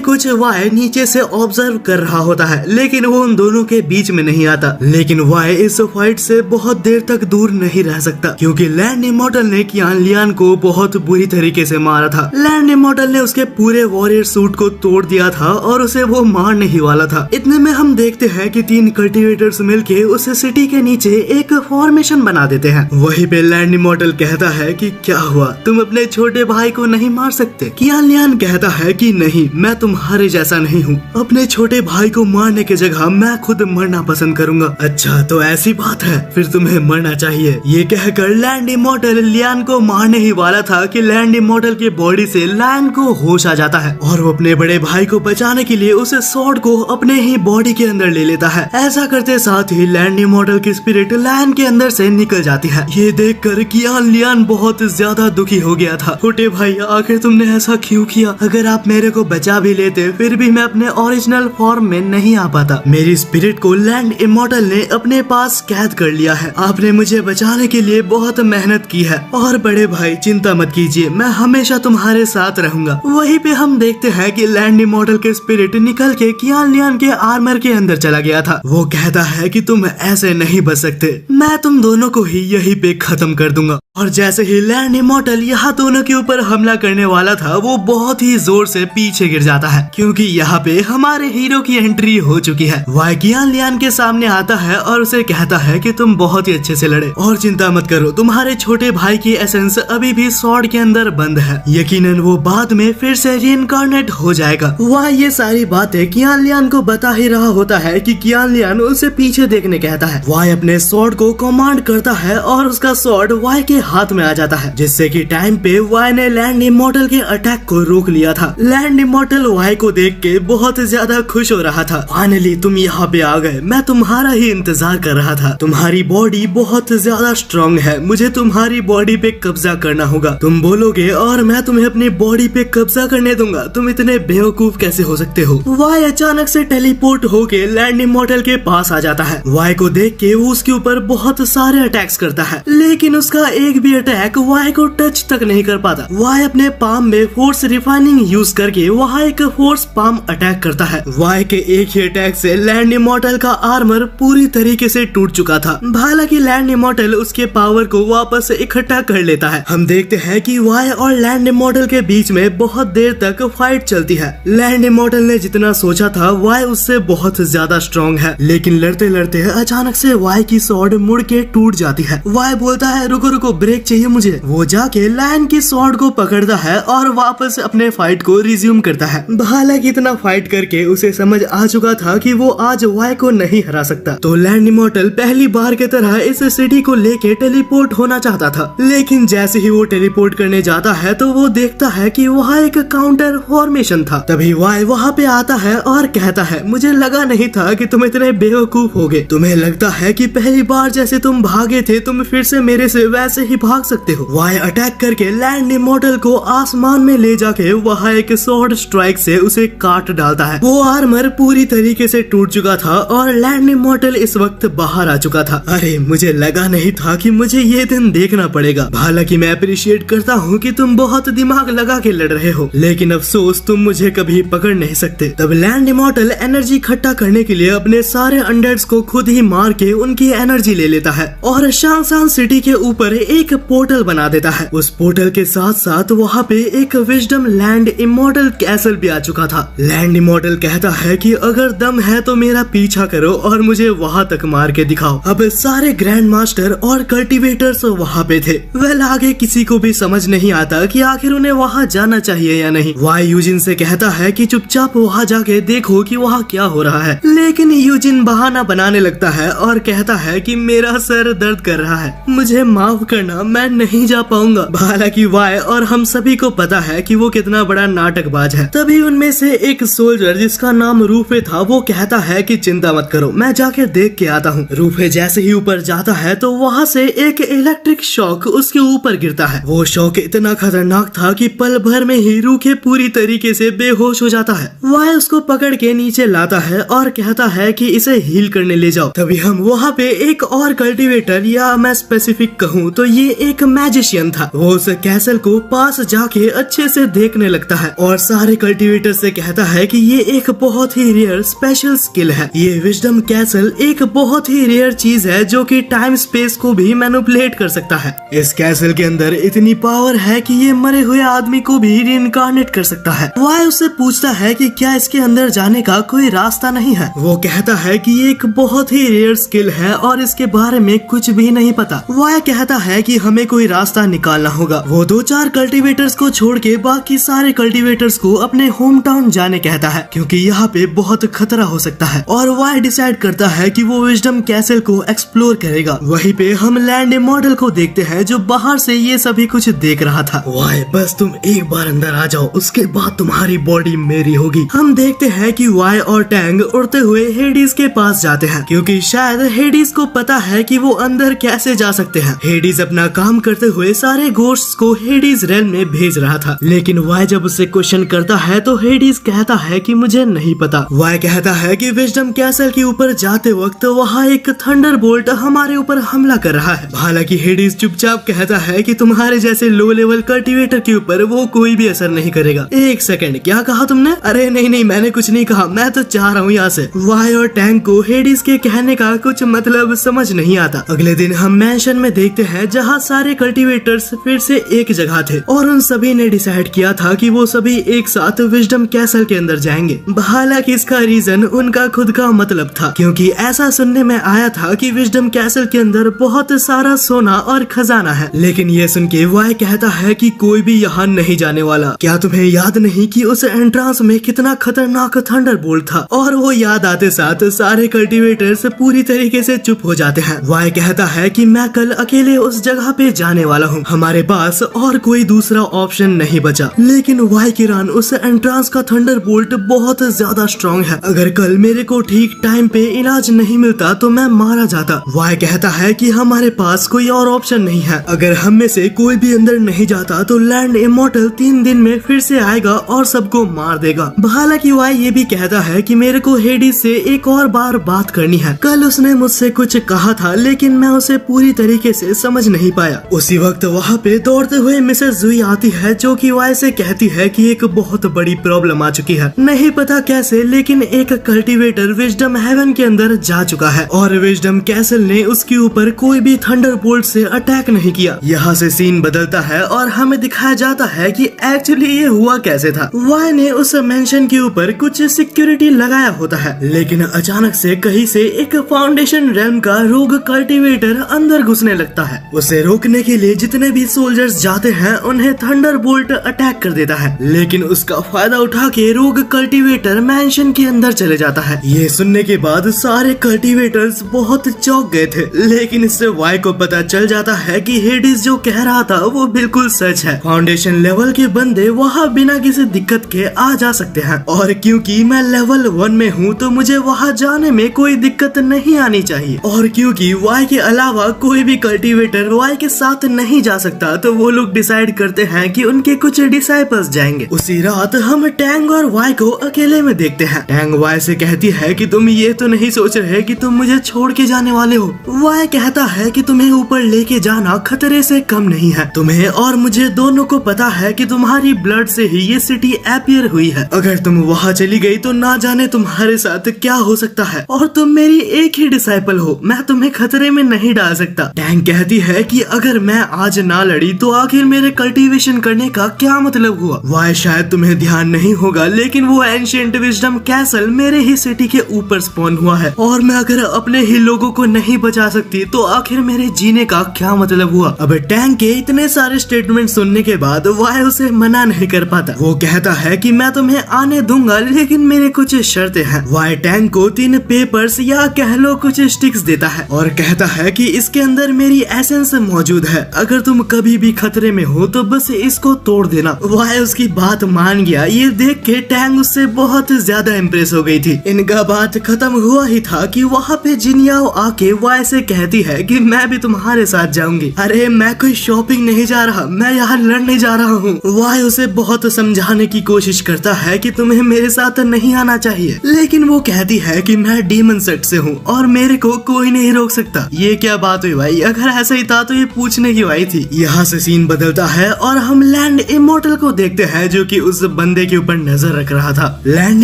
कुछ वाई नीचे से ऑब्जर्व कर रहा होता है, लेकिन वो उन दोनों के बीच में नहीं आता। लेकिन वाई इस फाइट से बहुत देर तक दूर नहीं रह सकता, क्योंकि लैंड इमॉर्टल ने कियान लियान को बहुत बुरी तरीके से मारा था। लैंड इमॉर्टल ने उसके पूरे वॉरियर सूट को तोड़ दिया था और उसे वो मारने ही वाला था। इतने में हम देखते हैं कि 3 कल्टीवेटर्स मिलके उस सिटी के नीचे एक फॉर्मेशन बना देते हैं। वहीं पे लैंड इमॉर्टल कहता है कि क्या हुआ, तुम अपने छोटे भाई को नहीं मार सकते? कियान लियान कहता है कि नहीं, मैं तुम्हारे जैसा नहीं हूँ, अपने छोटे भाई को मारने की जगह मैं खुद मरना पसंद करूंगा। अच्छा तो ऐसी बात है, फिर तुम्हें मरना चाहिए। ये कहकर लैंड इमॉर्टल लियान को मारने ही वाला था कि लैंड इमॉर्टल के बॉडी से लियान को होश आ जाता है और वो अपने बड़े भाई को बचाने के लिए उस स्वॉर्ड को अपने ही बॉडी के अंदर ले लेता है। ऐसा करते साथ ही लैंड इमॉर्टल की स्पिरिट लियान के अंदर से निकल जाती है। ये देखकर कियान लियान बहुत ज्यादा दुखी हो गया था। छोटे भाई आखिर तुमने ऐसा क्यों किया? अगर आप मेरे को बचा भी लेते फिर भी मैं अपने ओरिजिनल फॉर्म में नहीं आ पाता। मेरी स्पिरिट को लैंड इमॉर्टल ने अपने पास कैद कर लिया है। आपने मुझे बचाने के लिए बहुत मेहनत की है और बड़े भाई चिंता मत कीजिए, मैं हमेशा तुम्हारे साथ रहूंगा। वहीं पे हम देखते हैं कि लैंड इमॉर्टल के स्पिरिट निकल के कियान लियान के आर्मर के अंदर चला गया था। वो कहता है कि तुम ऐसे नहीं बच सकते, मैं तुम दोनों को ही यहीं पे खत्म कर दूंगा। और जैसे ही लैंड इमॉर्टल यहाँ दोनों के ऊपर हमला करने वाला था, वो बहुत ही जोर से पीछे गिर जाता है, क्योंकि यहाँ पे हमारे हीरो की एंट्री हो चुकी है। वाई कियान लियान के सामने आता है और उसे कहता है कि तुम बहुत ही अच्छे से लड़े और चिंता मत करो, तुम्हारे छोटे भाई की एसेंस अभी भी स्वॉर्ड के अंदर बंद है, यकीनन वो बाद में फिर से रीइंकार्नेट हो जाएगा। वाई ये सारी बातें कियान लियान को बता ही रहा होता है कि कियान लियान उसे पीछे देखने कहता है। वाई अपने स्वॉर्ड को कमांड करता है और उसका स्वॉर्ड वाई के हाथ में आ जाता है, जिससे कि टाइम पे वाई ने लैंड इमॉर्टल के अटैक को रोक लिया था। लैंड इमॉर्टल वाई को देख के बहुत ज्यादा खुश हो रहा था। फाइनली तुम यहाँ पे आ गए, मैं तुम्हारा ही इंतजार कर रहा था। तुम्हारी बॉडी बहुत ज्यादा स्ट्रॉन्ग है, मुझे तुम्हारी बॉडी पे कब्जा करना होगा। तुम बोलोगे और मैं तुम्हें अपनी बॉडी पे कब्जा करने दूंगा। तुम इतने बेवकूफ कैसे हो सकते हो? वाई अचानक से टेलीपोर्ट होके लैंड इमॉर्टल के पास आ जाता है। वाई को देख के वो उसके ऊपर बहुत सारे अटैक्स करता है, लेकिन उसका एक भी अटैक वाई को टच तक नहीं कर पाता। वाई अपने पाम में फोर्स रिफाइनिंग यूज करके वहाँ एक फोर्स पाम अटैक करता है। वाई के एक ही अटैक से लैंड इमॉर्टल का आर्मर पूरी तरीके से टूट चुका था। हालांकि लैंड इमॉर्टल उसके पावर को वापस इकट्ठा कर लेता है। हम देखते हैं कि वाई और लैंड इमॉर्टल के बीच में बहुत देर तक फाइट चलती है। लैंड इमॉर्टल ने जितना सोचा था वाई उससे बहुत ज्यादा स्ट्रॉन्ग है, लेकिन लड़ते लड़ते अचानक से वाई की स्वॉर्ड मुड़ के टूट जाती है। वाई बोलता है रुको रुको, ब्रेक चाहिए मुझे। वो जाके लैंड की स्वॉर्ड को पकड़ता है और वापस अपने फाइट को रिज्यूम करता है। हालांकि इतना फाइट करके उसे समझ आ चुका था कि वो आज वाई को नहीं हरा सकता, तो लैंड इमॉर्टल पहली बार की तरह इस सिटी को लेके टेलीपोर्ट होना चाहता था। लेकिन जैसे ही वो टेलीपोर्ट करने जाता है तो वो देखता है कि वहाँ एक काउंटर फॉर्मेशन था। तभी वाई वहाँ पे आता है और कहता है मुझे लगा नहीं था कि तुम इतने बेवकूफ होगे। तुम्हें लगता है कि पहली बार जैसे तुम भागे थे तुम फिर से मेरे से वैसे ही भाग सकते हो। वाई अटैक करके लैंड इमॉर्टल को आसमान में ले जाके वहाँ एक स्वॉर्ड स्ट्राइक से उसे काट डालता है। वो आर्मर पूरी तरीके से टूट चुका था और लैंड इमॉर्टल इस वक्त बाहर आ चुका था। अरे मुझे लगा नहीं था कि मुझे ये दिन देखना पड़ेगा। हालांकि मैं अप्रिशिएट करता हूँ कि तुम बहुत दिमाग लगा के लड़ रहे हो, लेकिन अफसोस तुम मुझे कभी पकड़ नहीं सकते। तब लैंड इमॉर्टल एनर्जी इकट्ठा करने के लिए अपने सारे अंडर्स को खुद ही मार के उनकी एनर्जी ले लेता है और शांगशान सिटी के ऊपर एक पोर्टल बना देता है। उस पोर्टल के साथ साथ वहाँ पे एक विजडम लैंड इमॉर्टल कैसल भी आ चुका था। लैंड इमॉर्टल कहता है कि अगर दम है तो मेरा पीछा करो और मुझे वहाँ तक मार के दिखाओ। अब सारे ग्रैंड मास्टर और कल्टीवेटर्स वहाँ पे थे। वेल आगे किसी को भी समझ नहीं आता कि आखिर उन्हें वहाँ जाना चाहिए या नहीं। वाई यूजिन से कहता है कि चुपचाप वहाँ जाके देखो कि वहाँ क्या हो रहा है, लेकिन यूजिन बहाना बनाने लगता है और कहता है कि मेरा सर दर्द कर रहा है, मुझे माफ करना, मैं नहीं जा पाऊंगा। हालांकि वाई और हम सभी को पता है कि वो कितना बड़ा नाटकबाज है। तभी उनमें से एक सोल्जर जिसका नाम रूफे था वो कहता है कि चिंता मत करो, मैं जाके देख के आता हूँ। रूफे जैसे ही ऊपर जाता है तो वहाँ से एक इलेक्ट्रिक शॉक उसके ऊपर गिरता है। वो शॉक इतना खतरनाक था कि पल भर में ही रूफे पूरी तरीके से बेहोश हो जाता है। वाई उसको पकड़ के नीचे लाता है और कहता है कि इसे हील करने ले जाओ। तभी हम वहाँ पे एक और कल्टीवेटर, या मैं स्पेसिफिक कहूँ तो ये एक मैजिशियन था। वो उस कैसल को पास जाके अच्छे से देखने लगता है और सारे कल्टीवेटर से कहता है कि ये एक बहुत ही रेयर स्पेशल स्किल है। ये विजडम कैसल एक बहुत ही रेयर चीज है जो कि टाइम स्पेस को भी मैनिपुलेट कर सकता है। इस कैसल के अंदर इतनी पावर है कि ये मरे हुए आदमी को भी रीइंकार्नेट कर सकता है। वाई उससे पूछता है कि क्या इसके अंदर जाने का कोई रास्ता नहीं है। वो कहता है कि ये एक बहुत ही रेयर स्किल है और इसके बारे में कुछ भी नहीं पता। वाई कहता है कि हमें कोई रास्ता निकालना होगा। वो 2-4 कल्टीवेटर्स को छोड़ के बाकी सारे कल्टीवेटर्स को अपने होम टाउन जाने कहता है, क्योंकि यहाँ पे बहुत खतरा हो सकता है। और वाई डिसाइड करता है कि वो विजडम कैसल को एक्सप्लोर करेगा। वहीं पे हम लैंड इमॉर्टल को देखते हैं जो बाहर से ये सभी कुछ देख रहा था। वाई बस तुम एक बार अंदर आ जाओ, उसके बाद तुम्हारी बॉडी मेरी होगी। हम देखते हैं कि वाई और टैंग उड़ते हुए हेडीज के पास जाते हैं, क्योंकि शायद हेडीज को पता है कि वो अंदर कैसे जा सकते हैं। हेडीज अपना काम करते हुए सारे घोस्ट्स को हेडीज रेल में भेज रहा था, लेकिन वाई जब उससे क्वेश्चन करता है तो हेडीज कहता है कि मुझे नहीं पता। वाई कहता है कि विजडम कैसल के ऊपर जाते वक्त वहाँ एक थंडरबोल्ट हमारे ऊपर हमला कर रहा है। हालांकि हेडीज चुपचाप कहता है कि तुम्हारे जैसे लो लेवल कल्टीवेटर के ऊपर वो कोई भी असर नहीं करेगा। एक सेकंड, क्या कहा तुमने? अरे नहीं, मैंने कुछ नहीं कहा, मैं तो चाह रहा हूँ यहाँ से। वाई और टैंक को हेडीज के कहने का कुछ मतलब समझ नहीं आता। अगले दिन हम मैंशन में देखते हैं जहाँ सारे कल्टीवेटर्स फिर से एक जगह थे और उन सभी ने डिसाइड किया था कि वो सभी एक साथ विजडम कैसल के अंदर जाएंगे। हालांकि इसका रीजन उनका खुद का मतलब था, क्योंकि ऐसा सुनने में आया था कि विजडम कैसल के अंदर बहुत सारा सोना और खजाना है। लेकिन ये सुन के वाई कहता है कि कोई भी यहाँ नहीं जाने वाला। क्या तुम्हें याद नहीं कि उस एंट्रांस में कितना खतरनाक थंडरबोल्ट था? और वो याद आते साथ सारे कल्टीवेटर्स पूरी तरीके से चुप हो जाते हैं। वाई कहता है कि मैं कल अकेले उस जगह पे जाने वाला हूँ, हमारे पास और कोई दूसरा ऑप्शन नहीं बचा। लेकिन वाई किरान उस एंट्रांस का थंडरबोल्ट बहुत ज्यादा स्ट्रॉन्ग है, अगर कल मेरे को ठीक टाइम पे इलाज नहीं मिलता तो मैं मारा जाता। वाई कहता है कि हमारे पास कोई और ऑप्शन नहीं है, अगर हम में से कोई भी अंदर नहीं जाता तो लैंड इमॉर्टल 3 दिन में फिर से आएगा और सबको मार देगा। हालांकि वाई ये भी कहता है कि मेरे को हेडीज से एक और बार बात करनी है। कल उसने मुझसे कुछ कहा था लेकिन मैं उसे पूरी तरीके से समझ नहीं पाया। उसी वक्त वहाँ पे दौड़ते हुए मिसेस जुई आती है जो कि वाई से कहती है कि एक बहुत बड़ी प्रॉब्लम आ चुकी है, नहीं पता कैसे, लेकिन एक कल्टीवेटर विजडम हेवन के अंदर जा चुका है और विजडम कैसल ने उसके ऊपर कोई भी थंडरबोल्ट से अटैक नहीं किया। यहाँ से सीन बदलता है और हमें दिखाया जाता है कि एक्चुअली ये हुआ कैसे था। वाई ने उस मेंशन के ऊपर कुछ सिक्योरिटी लगाया होता है, लेकिन अचानक से कहीं से एक फाउंडेशन रेल्म का रोग कल्टीवेटर अंदर घुसने लगता है। उसे रोकने के लिए जितने भी सोल्जर्स जाते हैं उन्हें थंडरबोल्ट अटैक कर देता है, लेकिन उसका फायदा उठा के रोग कल्टीवेटर मेंशन के अंदर चले जाता है। ये सुनने के बाद सारे कल्टीवेटर्स बहुत चौंक गए थे, लेकिन इससे वाई को पता चल जाता है कि हेडिस जो कह रहा था वो बिल्कुल सच है। फाउंडेशन लेवल के बंदे वहाँ बिना किसी दिक्कत के आ जा सकते हैं और क्योंकि मैं लेवल 1 में हूँ तो मुझे वहाँ जाने में कोई दिक्कत नहीं आनी चाहिए, और क्योंकि वाई के अलावा कोई भी कल्टीवेटर वाई के साथ नहीं जा सकता तो वो लोग डिसाइड करते हैं कि उनके कुछ डिसाइपल्स जाएंगे। उसी रात हम टैंग और वाई को अकेले में देखते हैं। टैंग वाई से कहती है कि तुम ये तो नहीं सोच रहे कि तुम मुझे छोड़ के जाने वाले हो। वाई कहता है कि तुम्हें ऊपर लेके जाना खतरे से कम नहीं है। तुम्हें और मुझे दोनों को पता है कि तुम्हारी ब्लड से ही ये सिटी अपीयर हुई है। अगर तुम वहाँ चली गई तो ना जाने तुम्हारे साथ क्या हो सकता है, और तुम मेरी एक ही डिसाइपल हो, मैं तुम्हें खतरे में नहीं डाल सकता। टैंग कहती है कि अगर मैं आज ना लड़ी तो आखिर मेरे कल्टीवेशन करने का क्या मतलब हुआ। वाई शायद तुम्हें ध्यान नहीं होगा, लेकिन वो एंशिएंट विजडम कैसल मेरे ही सिटी के ऊपर स्पॉन हुआ है, और मैं अगर अपने ही लोगों को नहीं बचा सकती तो आखिर मेरे जीने का क्या मतलब हुआ। अब टैंग के इतने सारे स्टेटमेंट सुनने के बाद वाई उसे मना नहीं कर पाता। वो कहता है कि मैं तुम्हें आने दूंगा, लेकिन मेरे कुछ शर्तें हैं। वाई टैंग को 3 पेपर्स या कह लो कुछ स्टिक्स देता है और कहता है कि इसके अंदर मेरी एसेंस मौजूद है, अगर तुम कभी भी खतरे में हो तो बस इसको तोड़ देना। वाई उसकी बात मान गया। ये देख के टैंग उससे बहुत ज्यादा इम्प्रेस हो गई थी। इनका बात खत्म हुआ ही था कि वहाँ पे जिनयाओ आके वाई से कहती है कि मैं भी तुम्हारे साथ जाऊंगी। अरे मैं कोई शॉपिंग नहीं जा रहा, मैं यहाँ लड़ने जा रहा हूँ। वाई उसे बहुत समझाने की कोशिश करता है कि तुम्हें मेरे साथ नहीं आना चाहिए, लेकिन वो कहती है कि मैं डीमन सेट से हूँ और मेरे को कोई नहीं रोक सकता। ये क्या बात हुई भाई, अगर ऐसा ही था तो ये पूछने की बात थी। यहाँ से सीन बदलता है और हम लैंड इमॉर्टल को देखते हैं जो कि उस बंदे के ऊपर नजर रख रहा था। लैंड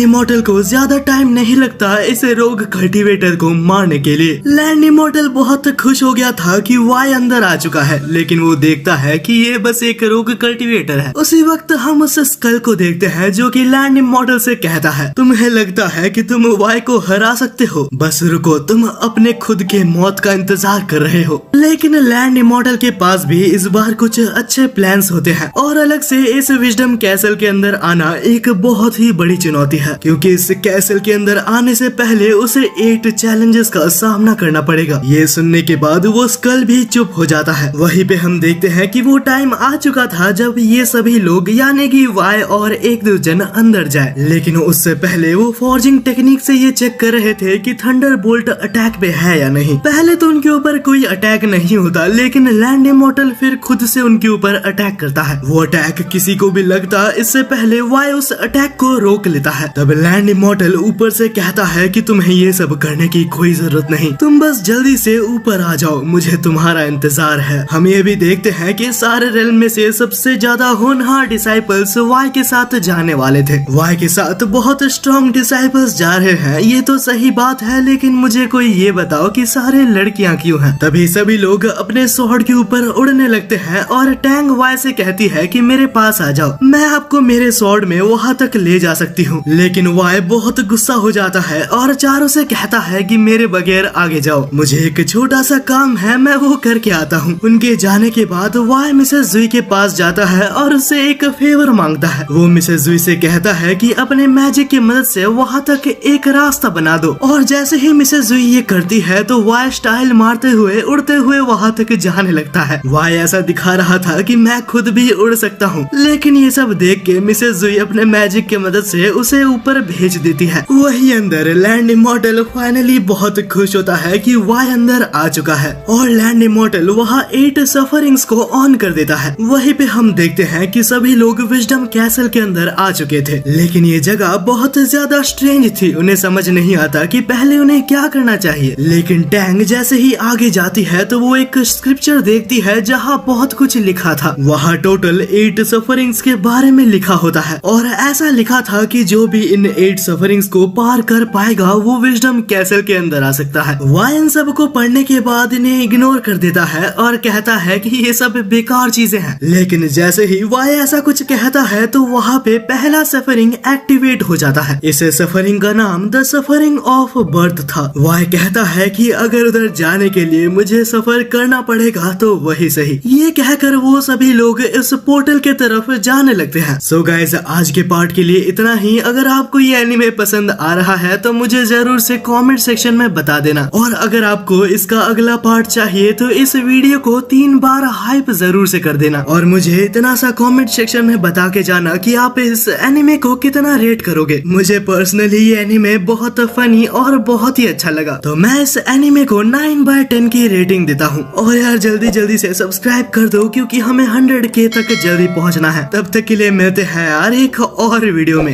इमॉर्टल को ज्यादा टाइम नहीं लगता इसे रोग कल्टीवेटर को मारने के लिए। लैंड इमॉर्टल बहुत खुश हो गया था कि वाई अंदर आ चुका है, लेकिन वो देखता है कि ये बस एक रोग कल्टीवेटर है। उसी वक्त हम उस स्कल को देखते हैं जो कि लैंड इमॉर्टल से कहता है तुम्हें लगता है कि तुम वाई को हरा सकते हो, बस रुको, तुम अपने खुद के मौत का इंतजार कर रहे हो। लेकिन लैंड इमॉर्टल के पास भी इस बार कुछ अच्छे प्लान्स होते हैं और अलग से इस विजडम कैसल के अंदर आना एक बहुत ही बड़ी चुनौती है, क्योंकि इस कैसल के अंदर आने से पहले उसे 8 चैलेंजेस का सामना करना पड़ेगा। ये सुनने के बाद वो स्कल भी चुप हो जाता है। वहीं पे हम देखते हैं कि वो टाइम आ चुका था जब ये सभी लोग यानी कि वाई और 1-2 जन अंदर जाए, लेकिन उससे पहले वो फॉर्जिंग टेक्निक से ये चेक कर रहे थे कि थंडरबोल्ट अटैक पे है या नहीं। पहले तो उनके ऊपर कोई अटैक नहीं होता, लेकिन लैंड इमॉर्टल फिर खुद से उनके ऊपर अटैक करता है। वो अटैक किसी को भी लगता इससे पहले वाई उस अटैक को रोक लेता है। तब लैंड इमॉर्टल ऊपर से कहता है कि तुम्हें ये सब करने की कोई जरूरत नहीं, तुम बस जल्दी से ऊपर आ जाओ, मुझे तुम्हारा इंतजार है। हम ये भी देखते हैं कि सारे रेल्म में से सबसे ज्यादा होनहार डिसाइपल्स वाई के साथ जाने वाले थे। वाई के साथ बहुत स्ट्रॉन्ग डिसाइपल्स जा रहे हैं, ये तो सही बात है, लेकिन मुझे कोई ये बताओ कि सारे लड़कियां क्यों हैं। तभी सभी लोग अपने स्वॉर्ड के ऊपर उड़ने लगते हैं और टैंग वाई से कहती है कि मेरे पास आ जाओ, मैं आपको मेरे स्वॉर्ड में वहाँ तक ले जा सकती हूँ। लेकिन वाई बहुत गुस्सा हो जाता है और चारों से कहता है कि मेरे बगैर आगे जाओ, मुझे एक छोटा सा काम है, मैं वो करके आता हूँ। उनके जाने के बाद वाई मिसेस जुई के पास जाता है और उससे एक फेवर मांगता है। वो मिसेस जुई से कहता है कि अपने मैजिक की मदद से वहाँ तक एक रास्ता बना दो, और जैसे ही मिसेस जुई ये करती है तो वाई स्टाइल मारते हुए उड़ते हुए वहाँ तक जाने लगता है। वाई ऐसा दिखा रहा था कि मैं खुद भी उड़ सकता हूँ, लेकिन ये सब देख के मिसेस जुई अपने मैजिक की मदद से उसे ऊपर भेज देती है। वही अंदर लैंड इमॉर्टल फाइनली बहुत खुश होता है कि वाई अंदर आ चुका है और लैंड इमॉर्टल वहाँ 8 सफरिंग्स को ऑन कर देता है। वहीं पे हम देखते हैं कि सभी लोग विजडम कैसल के अंदर आ चुके थे, लेकिन ये जगह बहुत ज्यादा स्ट्रेंज थी। उन्हें समझ नहीं आता कि पहले उन्हें क्या करना चाहिए। लेकिन टैंग जैसे ही आगे जाती है तो वो एक स्क्रिप्चर देखती है जहाँ बहुत कुछ लिखा था। वहाँ टोटल 8 8 सफरिंग्स के बारे में लिखा होता है और ऐसा लिखा था कि जो भी इन 8 सफरिंग्स को पार कर पाएगा वो विजडम कैसल के अंदर आ सकता है। वाई इन सब को पढ़ने के बाद इन्हें इग्नोर कर देता है और कहता है कि ये सब बेकार चीजें हैं। लेकिन जैसे ही वाई ऐसा कुछ कहता है तो वहाँ पे पहला सफरिंग एक्टिवेट हो जाता है। इस सफरिंग का नाम द सफरिंग ऑफ बर्थ था। वाई कहता है कि अगर उधर जाने के लिए मुझे सफर करना पड़ेगा तो वही सही। ये कहकर वो सभी लोग इस पोर्टल के तरफ जाने लगते हैं। सो गाइस, आज के पार्ट के लिए इतना ही। अगर आपको ये एनीमे पसंद आ रहा है तो मुझे जरूर से कमेंट सेक्शन में बता देना, और अगर आपको इसका अगला पार्ट चाहिए तो इस वीडियो को 3 बार हाइप जरूर से कर देना, और मुझे इतना सा कमेंट सेक्शन में बता के जाना कि आप इस एनीमे को कितना रेट करोगे। मुझे पर्सनली ये एनीमे बहुत फनी और बहुत ही अच्छा लगा, तो मैं इस एनीमे को 9/10 की रेटिंग देता हूँ। और यार जल्दी से सब्सक्राइब कर दो क्योंकि हमें 100K तक जल्दी पहुँचना है। तब तक के लिए मिलते हैं यार एक और वीडियो में।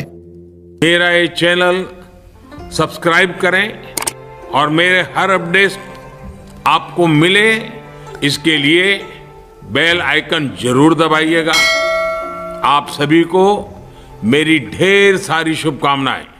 मेरा ये चैनल सब्सक्राइब करें और मेरे हर अपडेट आपको मिले, इसके लिए बेल आइकन जरूर दबाइएगा। आप सभी को मेरी ढेर सारी शुभकामनाएं।